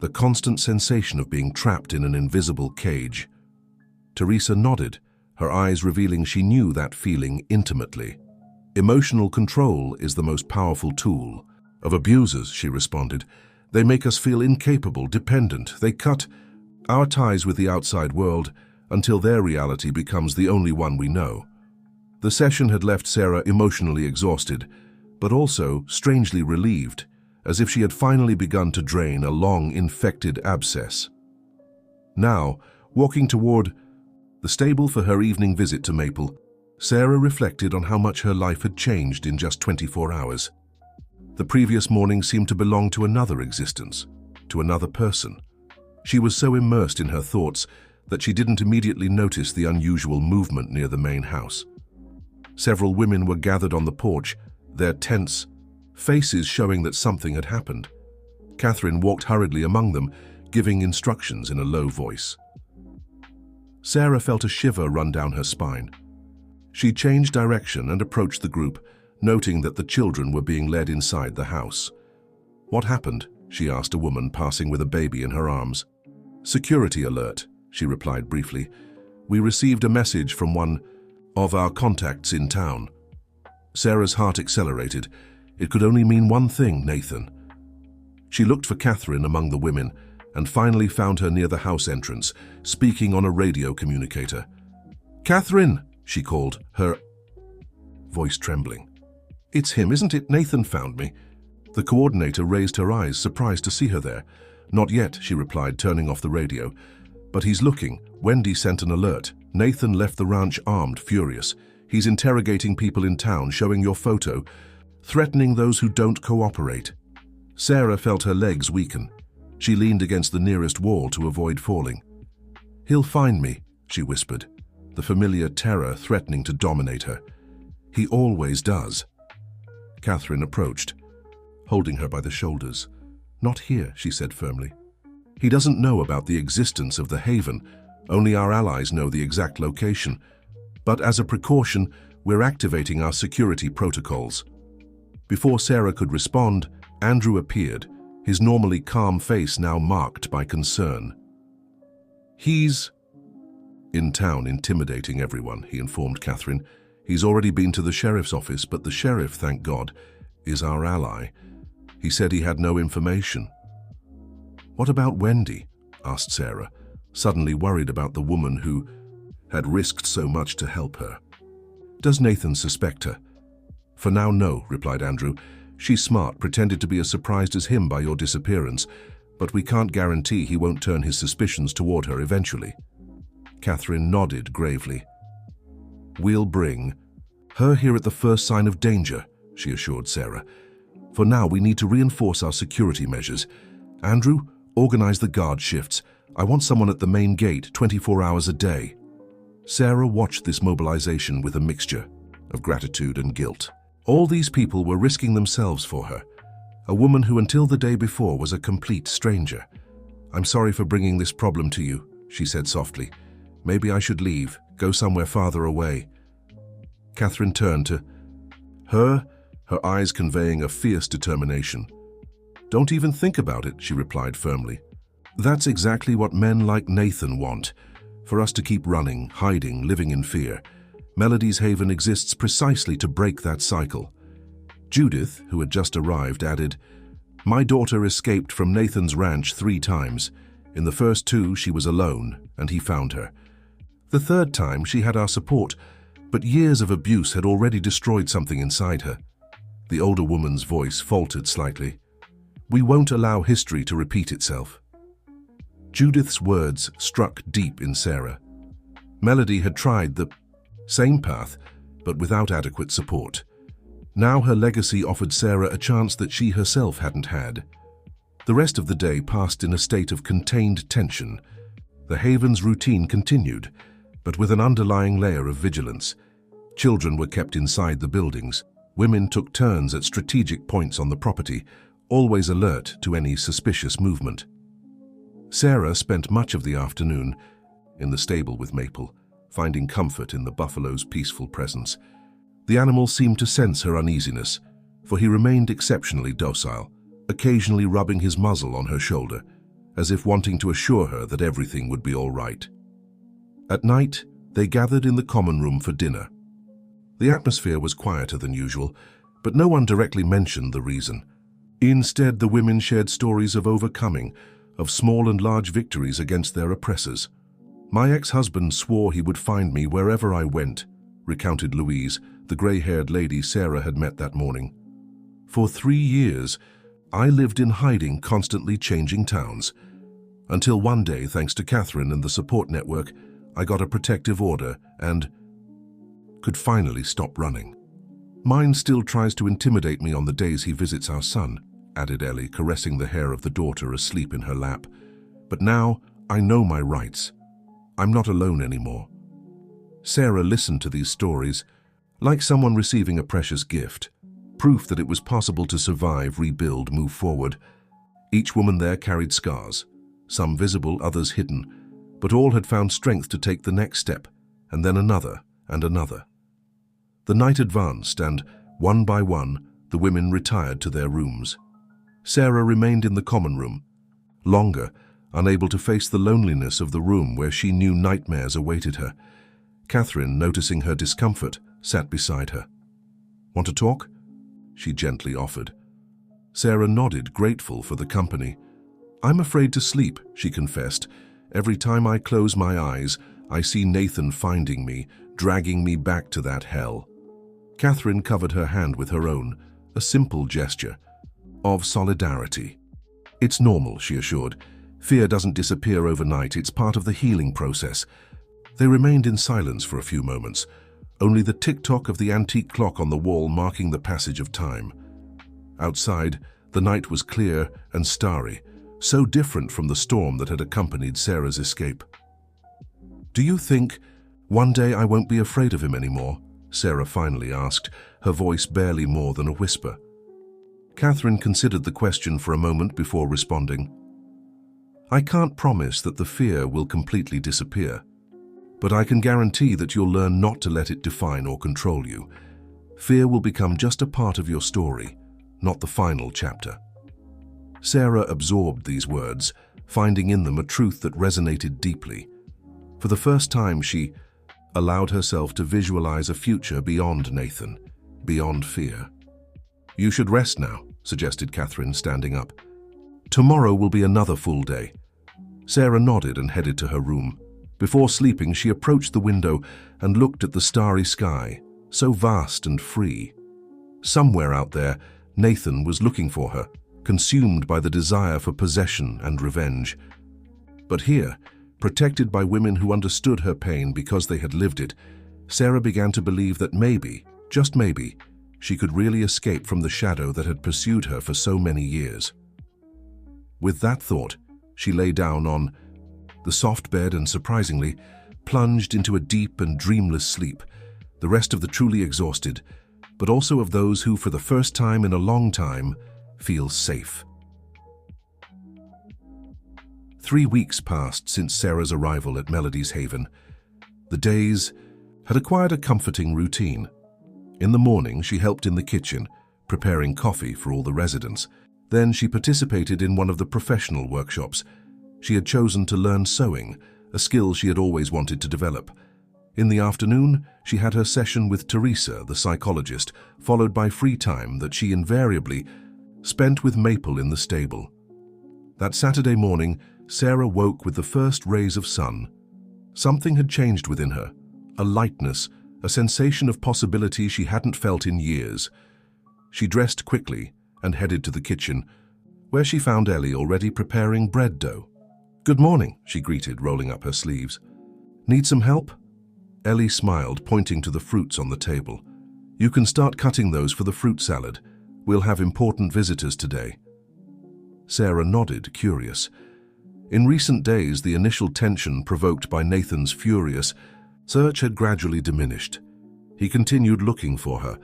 the constant sensation of being trapped in an invisible cage. Teresa nodded, her eyes revealing she knew that feeling intimately. "Emotional control is the most powerful tool of abusers," she responded. "They make us feel incapable, dependent. They cut our ties with the outside world until their reality becomes the only one we know." The session had left Sarah emotionally exhausted, but also strangely relieved, as if she had finally begun to drain a long infected abscess. Now, walking toward the stable for her evening visit to Maple, Sarah reflected on how much her life had changed in just 24 hours. The previous morning seemed to belong to another existence, to another person. She was so immersed in her thoughts that she didn't immediately notice the unusual movement near the main house. Several women were gathered on the porch, their tense faces showing that something had happened. Catherine walked hurriedly among them, giving instructions in a low voice. Sarah felt a shiver run down her spine. She changed direction and approached the group, noting that the children were being led inside the house. "What happened?" she asked a woman passing with a baby in her arms. "Security alert," she replied briefly. "We received a message from one of our contacts in town." Sarah's heart accelerated. It could only mean one thing: Nathan. She looked for Catherine among the women and finally found her near the house entrance, speaking on a radio communicator. "Catherine," she called, her voice trembling. "It's him, isn't it? Nathan found me." The coordinator raised her eyes, surprised to see her there. "Not yet," she replied, turning off the radio. "But he's looking." Wendy sent an alert. Nathan left the ranch armed, furious. He's interrogating people in town, showing your photo, threatening those who don't cooperate. Sarah felt her legs weaken. She leaned against the nearest wall to avoid falling. "He'll find me," she whispered, the familiar terror threatening to dominate her. "He always does." Catherine approached, holding her by the shoulders. "Not here," she said firmly. "He doesn't know about the existence of the haven. Only our allies know the exact location. But as a precaution, we're activating our security protocols." Before Sarah could respond, Andrew appeared, his normally calm face now marked by concern. "He's in town intimidating everyone," he informed Catherine. "He's already been to the sheriff's office, but the sheriff, thank God, is our ally. He said he had no information." "What about Wendy?" asked Sarah, suddenly worried about the woman who had risked so much to help her. "Does Nathan suspect her?" "For now, no," replied Andrew. "She's smart, pretended to be as surprised as him by your disappearance, but we can't guarantee he won't turn his suspicions toward her eventually." Catherine nodded gravely. "We'll bring her here at the first sign of danger," she assured Sarah. "For now, we need to reinforce our security measures. Andrew, organize the guard shifts. I want someone at the main gate 24 hours a day." Sarah watched this mobilization with a mixture of gratitude and guilt. All these people were risking themselves for her, a woman who until the day before was a complete stranger. "I'm sorry for bringing this problem to you," she said softly. "Maybe I should leave, go somewhere farther away." Catherine turned to her eyes conveying a fierce determination. "Don't even think about it," she replied firmly. "That's exactly what men like Nathan want, for us to keep running, hiding, living in fear. Melody's Haven exists precisely to break that cycle." Judith, who had just arrived, added, "My daughter escaped from Nathan's ranch 3 times. In the first 2, she was alone, and he found her. The 3rd time, she had our support, but years of abuse had already destroyed something inside her." The older woman's voice faltered slightly. "We won't allow history to repeat itself." Judith's words struck deep in Sarah. Melody had tried the same path, but without adequate support. Now her legacy offered Sarah a chance that she herself hadn't had. The rest of the day passed in a state of contained tension. The Haven's routine continued, but with an underlying layer of vigilance. Children were kept inside the buildings. Women took turns at strategic points on the property, always alert to any suspicious movement. Sarah spent much of the afternoon in the stable with Maple, finding comfort in the buffalo's peaceful presence. The animal seemed to sense her uneasiness, for he remained exceptionally docile, occasionally rubbing his muzzle on her shoulder, as if wanting to assure her that everything would be all right. At night, they gathered in the common room for dinner. The atmosphere was quieter than usual, but no one directly mentioned the reason. Instead, the women shared stories of overcoming, of small and large victories against their oppressors. "My ex-husband swore he would find me wherever I went," recounted Louise, the gray-haired lady Sarah had met that morning. "For 3 years, I lived in hiding, constantly changing towns. Until one day, thanks to Catherine and the support network, I got a protective order and could finally stop running. Mine still tries to intimidate me on the days he visits our son," added Ellie, caressing the hair of the daughter asleep in her lap. "But now I know my rights. I'm not alone anymore." Sarah listened to these stories like someone receiving a precious gift, proof that it was possible to survive, rebuild, move forward. Each woman there carried scars, some visible, others hidden, but all had found strength to take the next step, and then another and another. The night advanced, and one by one, the women retired to their rooms. Sarah remained in the common room, longer, unable to face the loneliness of the room where she knew nightmares awaited her. Catherine, noticing her discomfort, sat beside her. "Want to talk?" she gently offered. Sarah nodded, grateful for the company. "I'm afraid to sleep," she confessed. "Every time I close my eyes, I see Nathan finding me, dragging me back to that hell." Catherine covered her hand with her own, a simple gesture of solidarity. "It's normal," she assured. "Fear doesn't disappear overnight. It's part of the healing process." They remained in silence for a few moments, only the tick-tock of the antique clock on the wall marking the passage of time. Outside, the night was clear and starry, so different from the storm that had accompanied Sarah's escape. "Do you think one day I won't be afraid of him anymore?" Sarah finally asked, her voice barely more than a whisper. Catherine considered the question for a moment before responding. "I can't promise that the fear will completely disappear, but I can guarantee that you'll learn not to let it define or control you. Fear will become just a part of your story, not the final chapter." Sarah absorbed these words, finding in them a truth that resonated deeply. For the first time, she allowed herself to visualize a future beyond Nathan, beyond fear. "You should rest now," suggested Catherine, standing up. "Tomorrow will be another full day." Sarah nodded and headed to her room. Before sleeping, she approached the window and looked at the starry sky, so vast and free. Somewhere out there, Nathan was looking for her, consumed by the desire for possession and revenge. But here, protected by women who understood her pain because they had lived it, Sarah began to believe that maybe, just maybe, she could really escape from the shadow that had pursued her for so many years. With that thought, she lay down on the soft bed and, surprisingly, plunged into a deep and dreamless sleep, the rest of the truly exhausted, but also of those who, for the first time in a long time, feel safe. 3 weeks passed since Sarah's arrival at Melody's Haven. The days had acquired a comforting routine. In the morning, she helped in the kitchen, preparing coffee for all the residents. Then she participated in one of the professional workshops. She had chosen to learn sewing, a skill she had always wanted to develop. In the afternoon, she had her session with Teresa, the psychologist, followed by free time that she invariably spent with Maple in the stable. That Saturday morning, Sarah woke with the first rays of sun. Something had changed within her, a lightness, a sensation of possibility she hadn't felt in years. She dressed quickly and headed to the kitchen, where she found Ellie already preparing bread dough. "Good morning," she greeted, rolling up her sleeves. "Need some help?" Ellie smiled, pointing to the fruits on the table. "You can start cutting those for the fruit salad. We'll have important visitors today." Sarah nodded, curious. In recent days, the initial tension provoked by Nathan's furious search had gradually diminished. He continued looking for her,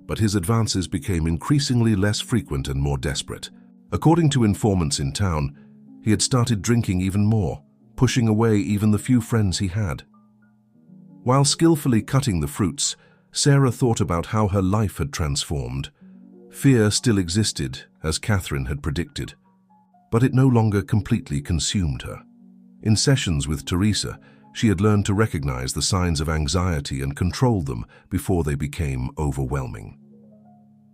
but his advances became increasingly less frequent and more desperate. According to informants in town, he had started drinking even more, pushing away even the few friends he had. While skillfully cutting the fruits, Sarah thought about how her life had transformed. Fear still existed, as Catherine had predicted, but it no longer completely consumed her. In sessions with Teresa, she had learned to recognize the signs of anxiety and control them before they became overwhelming.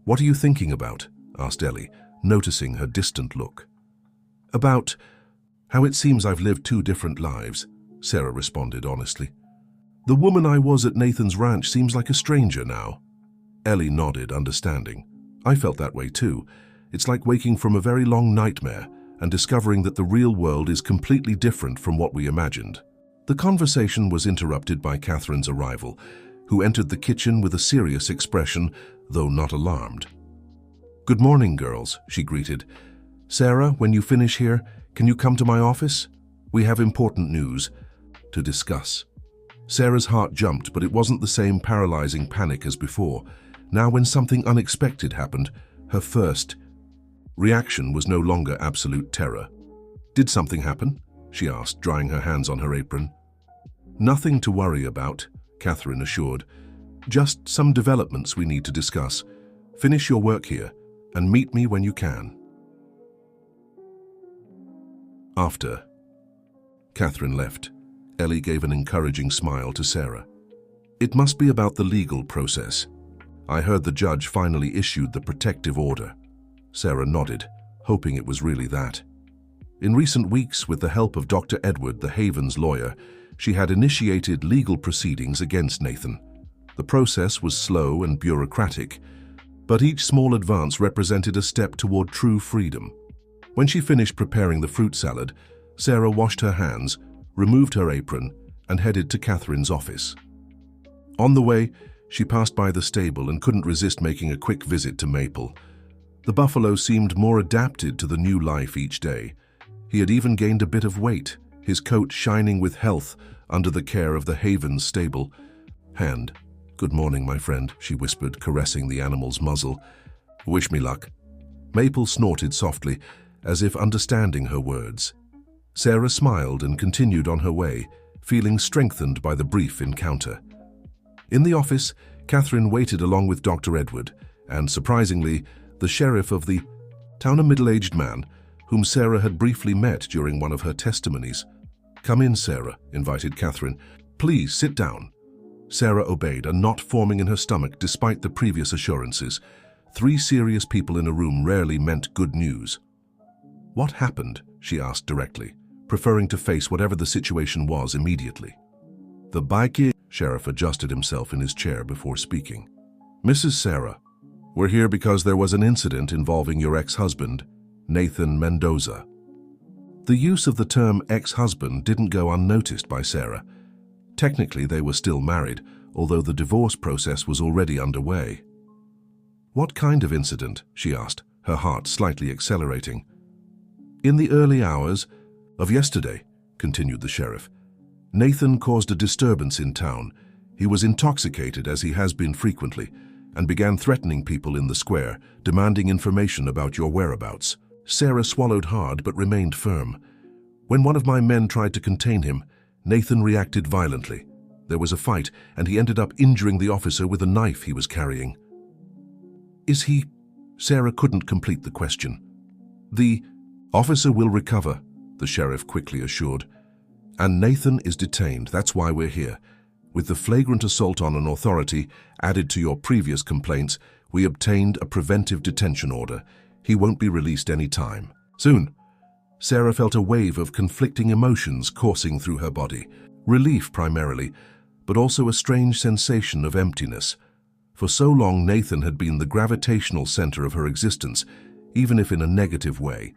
"What are you thinking about?" asked Ellie, noticing her distant look. "About how it seems I've lived 2 different lives," Sarah responded honestly. "The woman I was at Nathan's ranch seems like a stranger now." Ellie nodded, understanding. "I felt that way too. It's like waking from a very long nightmare and discovering that the real world is completely different from what we imagined." The conversation was interrupted by Catherine's arrival, who entered the kitchen with a serious expression, though not alarmed. "Good morning, girls," she greeted. "Sarah, when you finish here, can you come to my office? We have important news to discuss." Sarah's heart jumped, but it wasn't the same paralyzing panic as before. Now, when something unexpected happened, her first reaction was no longer absolute terror. "Did something happen?" she asked, drying her hands on her apron. "Nothing to worry about," Catherine assured. "Just some developments we need to discuss. Finish your work here and meet me when you can." After Catherine left, Ellie gave an encouraging smile to Sarah. "It must be about the legal process. I heard the judge finally issued the protective order." Sarah nodded, hoping it was really that. In recent weeks, with the help of Dr. Edward, the Haven's lawyer, she had initiated legal proceedings against Nathan. The process was slow and bureaucratic, but each small advance represented a step toward true freedom. When she finished preparing the fruit salad, Sarah washed her hands, removed her apron, and headed to Catherine's office. On the way, she passed by the stable and couldn't resist making a quick visit to Maple. The buffalo seemed more adapted to the new life each day. He had even gained a bit of weight, his coat shining with health under the care of the Havens stable. "Hand, good morning, my friend," she whispered, caressing the animal's muzzle. "Wish me luck." Maple snorted softly, as if understanding her words. Sarah smiled and continued on her way, feeling strengthened by the brief encounter. In the office, Catherine waited along with Dr. Edward, and surprisingly, the sheriff of the town, a middle-aged man, whom Sarah had briefly met during one of her testimonies. "Come in, Sarah," invited Catherine. "Please sit down." Sarah obeyed, a knot forming in her stomach despite the previous assurances. 3 serious people in a room rarely meant good news. "What happened?" she asked directly, preferring to face whatever the situation was immediately. The bikie sheriff adjusted himself in his chair before speaking. "Mrs. Sarah, we're here because there was an incident involving your ex-husband, Nathan Mendoza." The use of the term ex-husband didn't go unnoticed by Sarah. Technically, they were still married, although the divorce process was already underway. "What kind of incident?" she asked, her heart slightly accelerating. "In the early hours of yesterday," continued the sheriff, "Nathan caused a disturbance in town. He was intoxicated, as he has been frequently, and began threatening people in the square, demanding information about your whereabouts." Sarah swallowed hard but remained firm. "When one of my men tried to contain him, Nathan reacted violently. There was a fight, and he ended up injuring the officer with a knife he was carrying." "Is he—" Sarah couldn't complete the question. "The officer will recover," the sheriff quickly assured. "And Nathan is detained. That's why we're here. With the flagrant assault on an authority added to your previous complaints, we obtained a preventive detention order. He won't be released any time soon." Sarah felt a wave of conflicting emotions coursing through her body. Relief primarily, but also a strange sensation of emptiness. For so long, Nathan had been the gravitational center of her existence, even if in a negative way.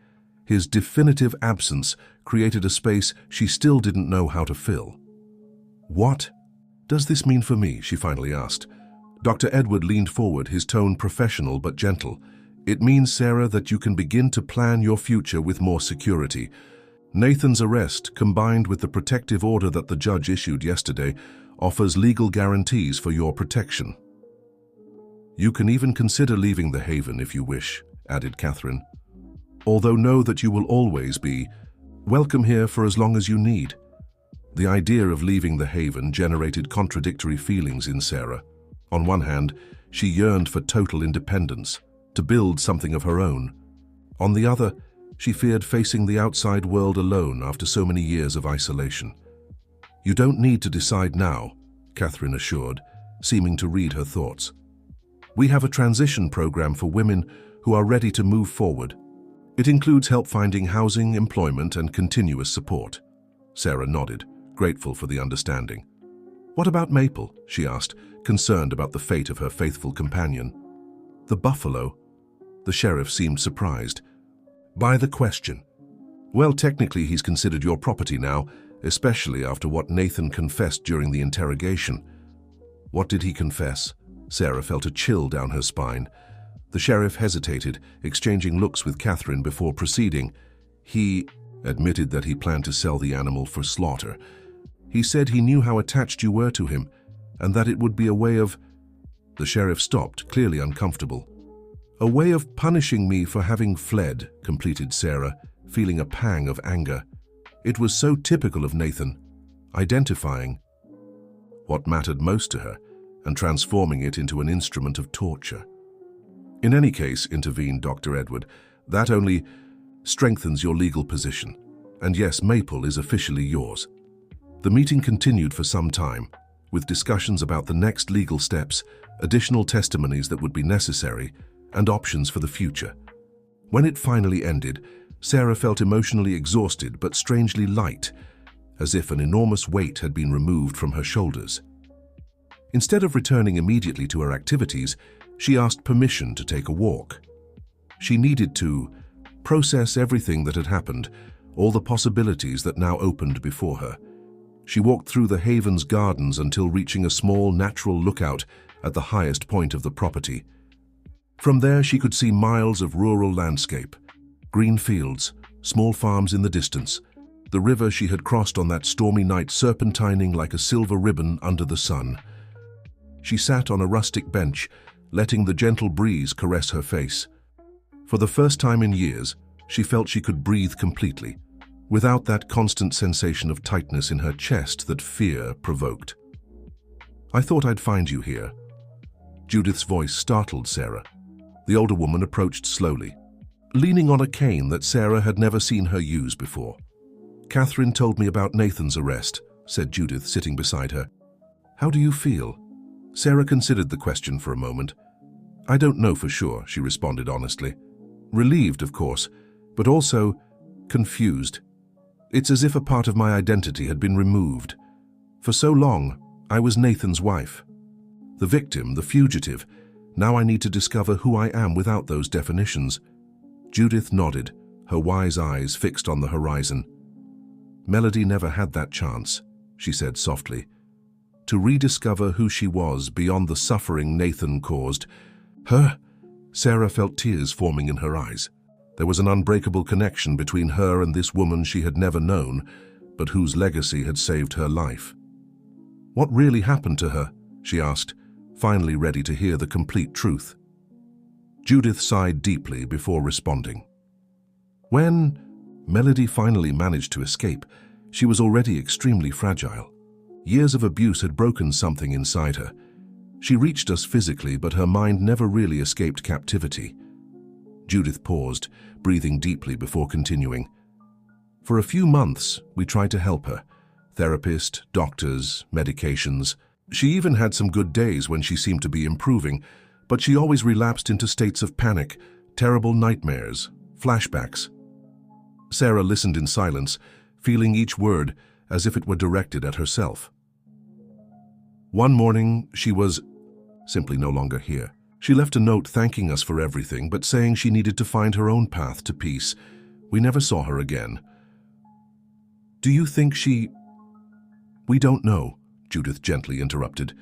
His definitive absence created a space she still didn't know how to fill. "What does this mean for me?" she finally asked. Dr. Edward leaned forward, his tone professional but gentle. "It means, Sarah, that you can begin to plan your future with more security. Nathan's arrest, combined with the protective order that the judge issued yesterday, offers legal guarantees for your protection. You can even consider leaving the Haven if you wish," added Catherine. "Although know that you will always be welcome here for as long as you need." The idea of leaving the Haven generated contradictory feelings in Sarah. On one hand, she yearned for total independence, to build something of her own. On the other, she feared facing the outside world alone after so many years of isolation. "You don't need to decide now," Catherine assured, seeming to read her thoughts. "We have a transition program for women who are ready to move forward. It includes help finding housing, employment, and continuous support." Sarah nodded, grateful for the understanding. "What about Maple?" she asked, concerned about the fate of her faithful companion. "The buffalo?" The sheriff seemed surprised by the question. "Well, technically he's considered your property now, especially after what Nathan confessed during the interrogation." "What did he confess?" Sarah felt a chill down her spine. The sheriff hesitated, exchanging looks with Catherine before proceeding. "He admitted that he planned to sell the animal for slaughter. He said he knew how attached you were to him, and that it would be a way of—" The sheriff stopped, clearly uncomfortable. "A way of punishing me for having fled," completed Sarah, feeling a pang of anger. It was so typical of Nathan, identifying what mattered most to her and transforming it into an instrument of torture. "In any case," intervened Dr. Edward, "that only strengthens your legal position. And yes, Maple is officially yours." The meeting continued for some time, with discussions about the next legal steps, additional testimonies that would be necessary, and options for the future. When it finally ended, Sarah felt emotionally exhausted but strangely light, as if an enormous weight had been removed from her shoulders. Instead of returning immediately to her activities, she asked permission to take a walk. She needed to process everything that had happened, all the possibilities that now opened before her. She walked through the Haven's gardens until reaching a small natural lookout at the highest point of the property. From there she could see miles of rural landscape, green fields, small farms in the distance, the river she had crossed on that stormy night serpentining like a silver ribbon under the sun. She sat on a rustic bench, letting the gentle breeze caress her face. For the first time in years, she felt she could breathe completely, without that constant sensation of tightness in her chest that fear provoked. "I thought I'd find you here." Judith's voice startled Sarah. The older woman approached slowly, leaning on a cane that Sarah had never seen her use before. "Catherine told me about Nathan's arrest," said Judith, sitting beside her. "How do you feel?" Sarah considered the question for a moment. "I don't know for sure," she responded honestly. "Relieved, of course, but also confused. It's as if a part of my identity had been removed. For so long, I was Nathan's wife. The victim, the fugitive. Now I need to discover who I am without those definitions." Judith nodded, her wise eyes fixed on the horizon. "Melody never had that chance," she said softly, "to rediscover who she was beyond the suffering Nathan caused. Her?" Sarah felt tears forming in her eyes. There was an unbreakable connection between her and this woman she had never known, but whose legacy had saved her life. "What really happened to her?" she asked, finally ready to hear the complete truth. Judith sighed deeply before responding. When Melody finally managed to escape, she was already extremely fragile. Years of abuse had broken something inside her. She reached us physically, but her mind never really escaped captivity. Judith paused, breathing deeply before continuing. "For a few months, we tried to help her. Therapist, doctors, medications. She even had some good days when she seemed to be improving, but she always relapsed into states of panic, terrible nightmares, flashbacks." Sarah listened in silence, feeling each word as if it were directed at herself. "One morning, she was simply no longer here. She left a note thanking us for everything, but saying she needed to find her own path to peace. We never saw her again." "Do you think she—" "We don't know," Judith gently interrupted.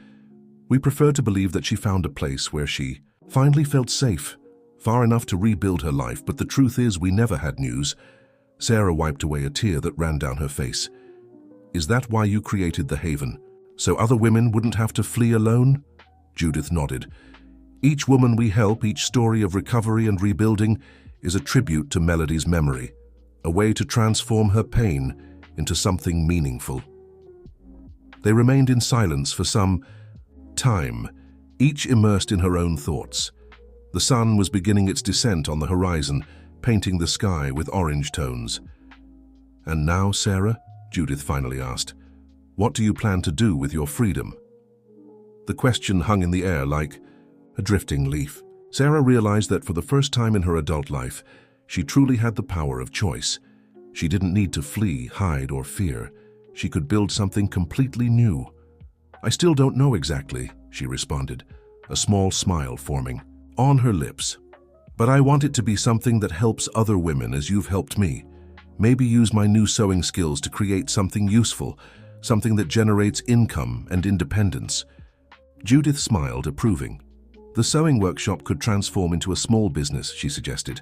"We prefer to believe that she found a place where she finally felt safe, far enough to rebuild her life, but the truth is we never had news." Sarah wiped away a tear that ran down her face. "Is that why you created the Haven? So other women wouldn't have to flee alone?" Judith nodded. "Each woman we help, each story of recovery and rebuilding, is a tribute to Melody's memory, a way to transform her pain into something meaningful." They remained in silence for some time, each immersed in her own thoughts. The sun was beginning its descent on the horizon, painting the sky with orange tones. "And now, Sarah," Judith finally asked, "what do you plan to do with your freedom?" The question hung in the air like a drifting leaf. Sarah realized that for the first time in her adult life, she truly had the power of choice. She didn't need to flee, hide, or fear. She could build something completely new. "I still don't know exactly," she responded, a small smile forming on her lips. "But I want it to be something that helps other women as you've helped me. Maybe use my new sewing skills to create something useful, something that generates income and independence." Judith smiled, approving. "The sewing workshop could transform into a small business," she suggested.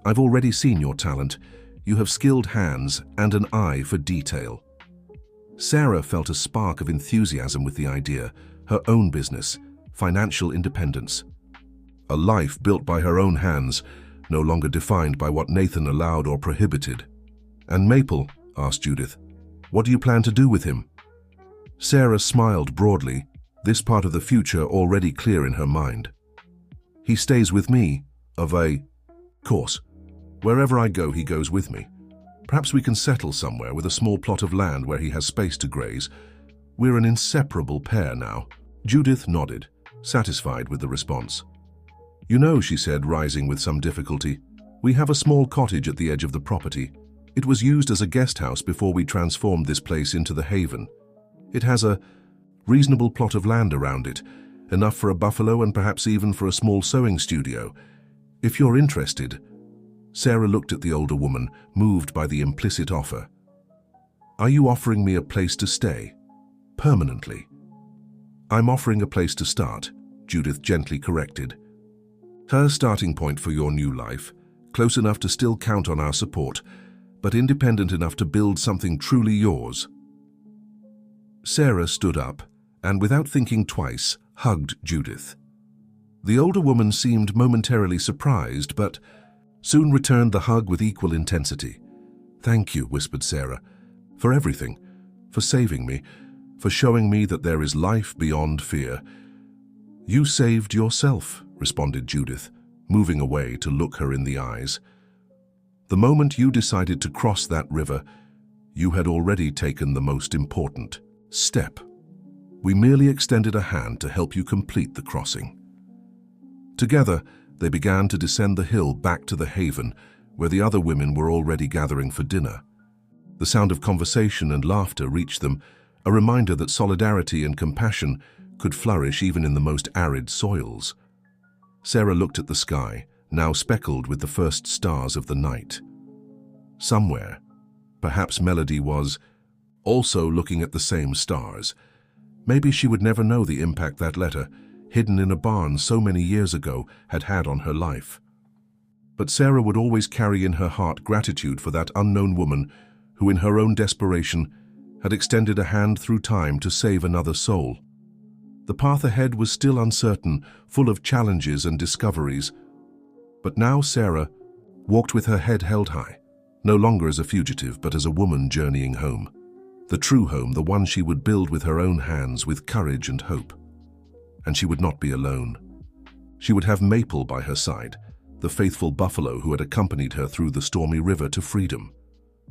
"I've already seen your talent. You have skilled hands and an eye for detail." Sarah felt a spark of enthusiasm with the idea, her own business, financial independence. A life built by her own hands, no longer defined by what Nathan allowed or prohibited. "And Maple?" asked Judith. "What do you plan to do with him?" Sarah smiled broadly, this part of the future already clear in her mind. "He stays with me, of a course. Wherever I go, he goes with me. Perhaps we can settle somewhere with a small plot of land where he has space to graze. We're an inseparable pair now." Judith nodded, satisfied with the response. "You know," she said, rising with some difficulty, "we have a small cottage at the edge of the property. It was used as a guest house before we transformed this place into the Haven. It has a reasonable plot of land around it, enough for a buffalo and perhaps even for a small sewing studio. If you're interested." Sarah looked at the older woman, moved by the implicit offer. Are you offering me a place to stay? Permanently? I'm offering a place to start, Judith gently corrected. Her starting point for your new life, close enough to still count on our support, but independent enough to build something truly yours. Sarah stood up and, without thinking twice, hugged Judith. The older woman seemed momentarily surprised, but soon returned the hug with equal intensity. "Thank you," whispered Sarah, "for everything, for saving me, for showing me that there is life beyond fear." "You saved yourself," responded Judith, moving away to look her in the eyes. "The moment you decided to cross that river, you had already taken the most important step. We merely extended a hand to help you complete the crossing." Together, they began to descend the hill back to the haven, where the other women were already gathering for dinner. The sound of conversation and laughter reached them, a reminder that solidarity and compassion could flourish even in the most arid soils. Sarah looked at the sky, now speckled with the first stars of the night. Somewhere, perhaps Melody was also looking at the same stars. Maybe she would never know the impact that letter, hidden in a barn so many years ago, had had on her life. But Sarah would always carry in her heart gratitude for that unknown woman who, in her own desperation, had extended a hand through time to save another soul. The path ahead was still uncertain, full of challenges and discoveries. But now Sarah walked with her head held high, no longer as a fugitive, but as a woman journeying home. The true home, the one she would build with her own hands, with courage and hope. And she would not be alone. She would have Maple by her side, the faithful buffalo who had accompanied her through the stormy river to freedom.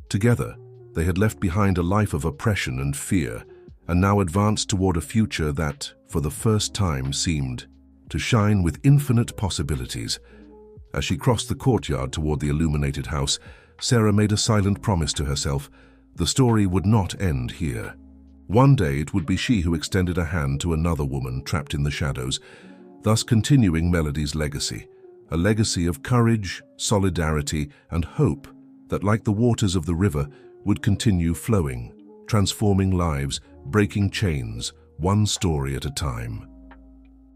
Together, they had left behind a life of oppression and fear, and now advanced toward a future that, for the first time, seemed to shine with infinite possibilities. As she crossed the courtyard toward the illuminated house, Sarah made a silent promise to herself. The story would not end here. One day it would be she who extended a hand to another woman trapped in the shadows, thus continuing Melody's legacy, a legacy of courage, solidarity, and hope that, like the waters of the river, would continue flowing, transforming lives, breaking chains, one story at a time.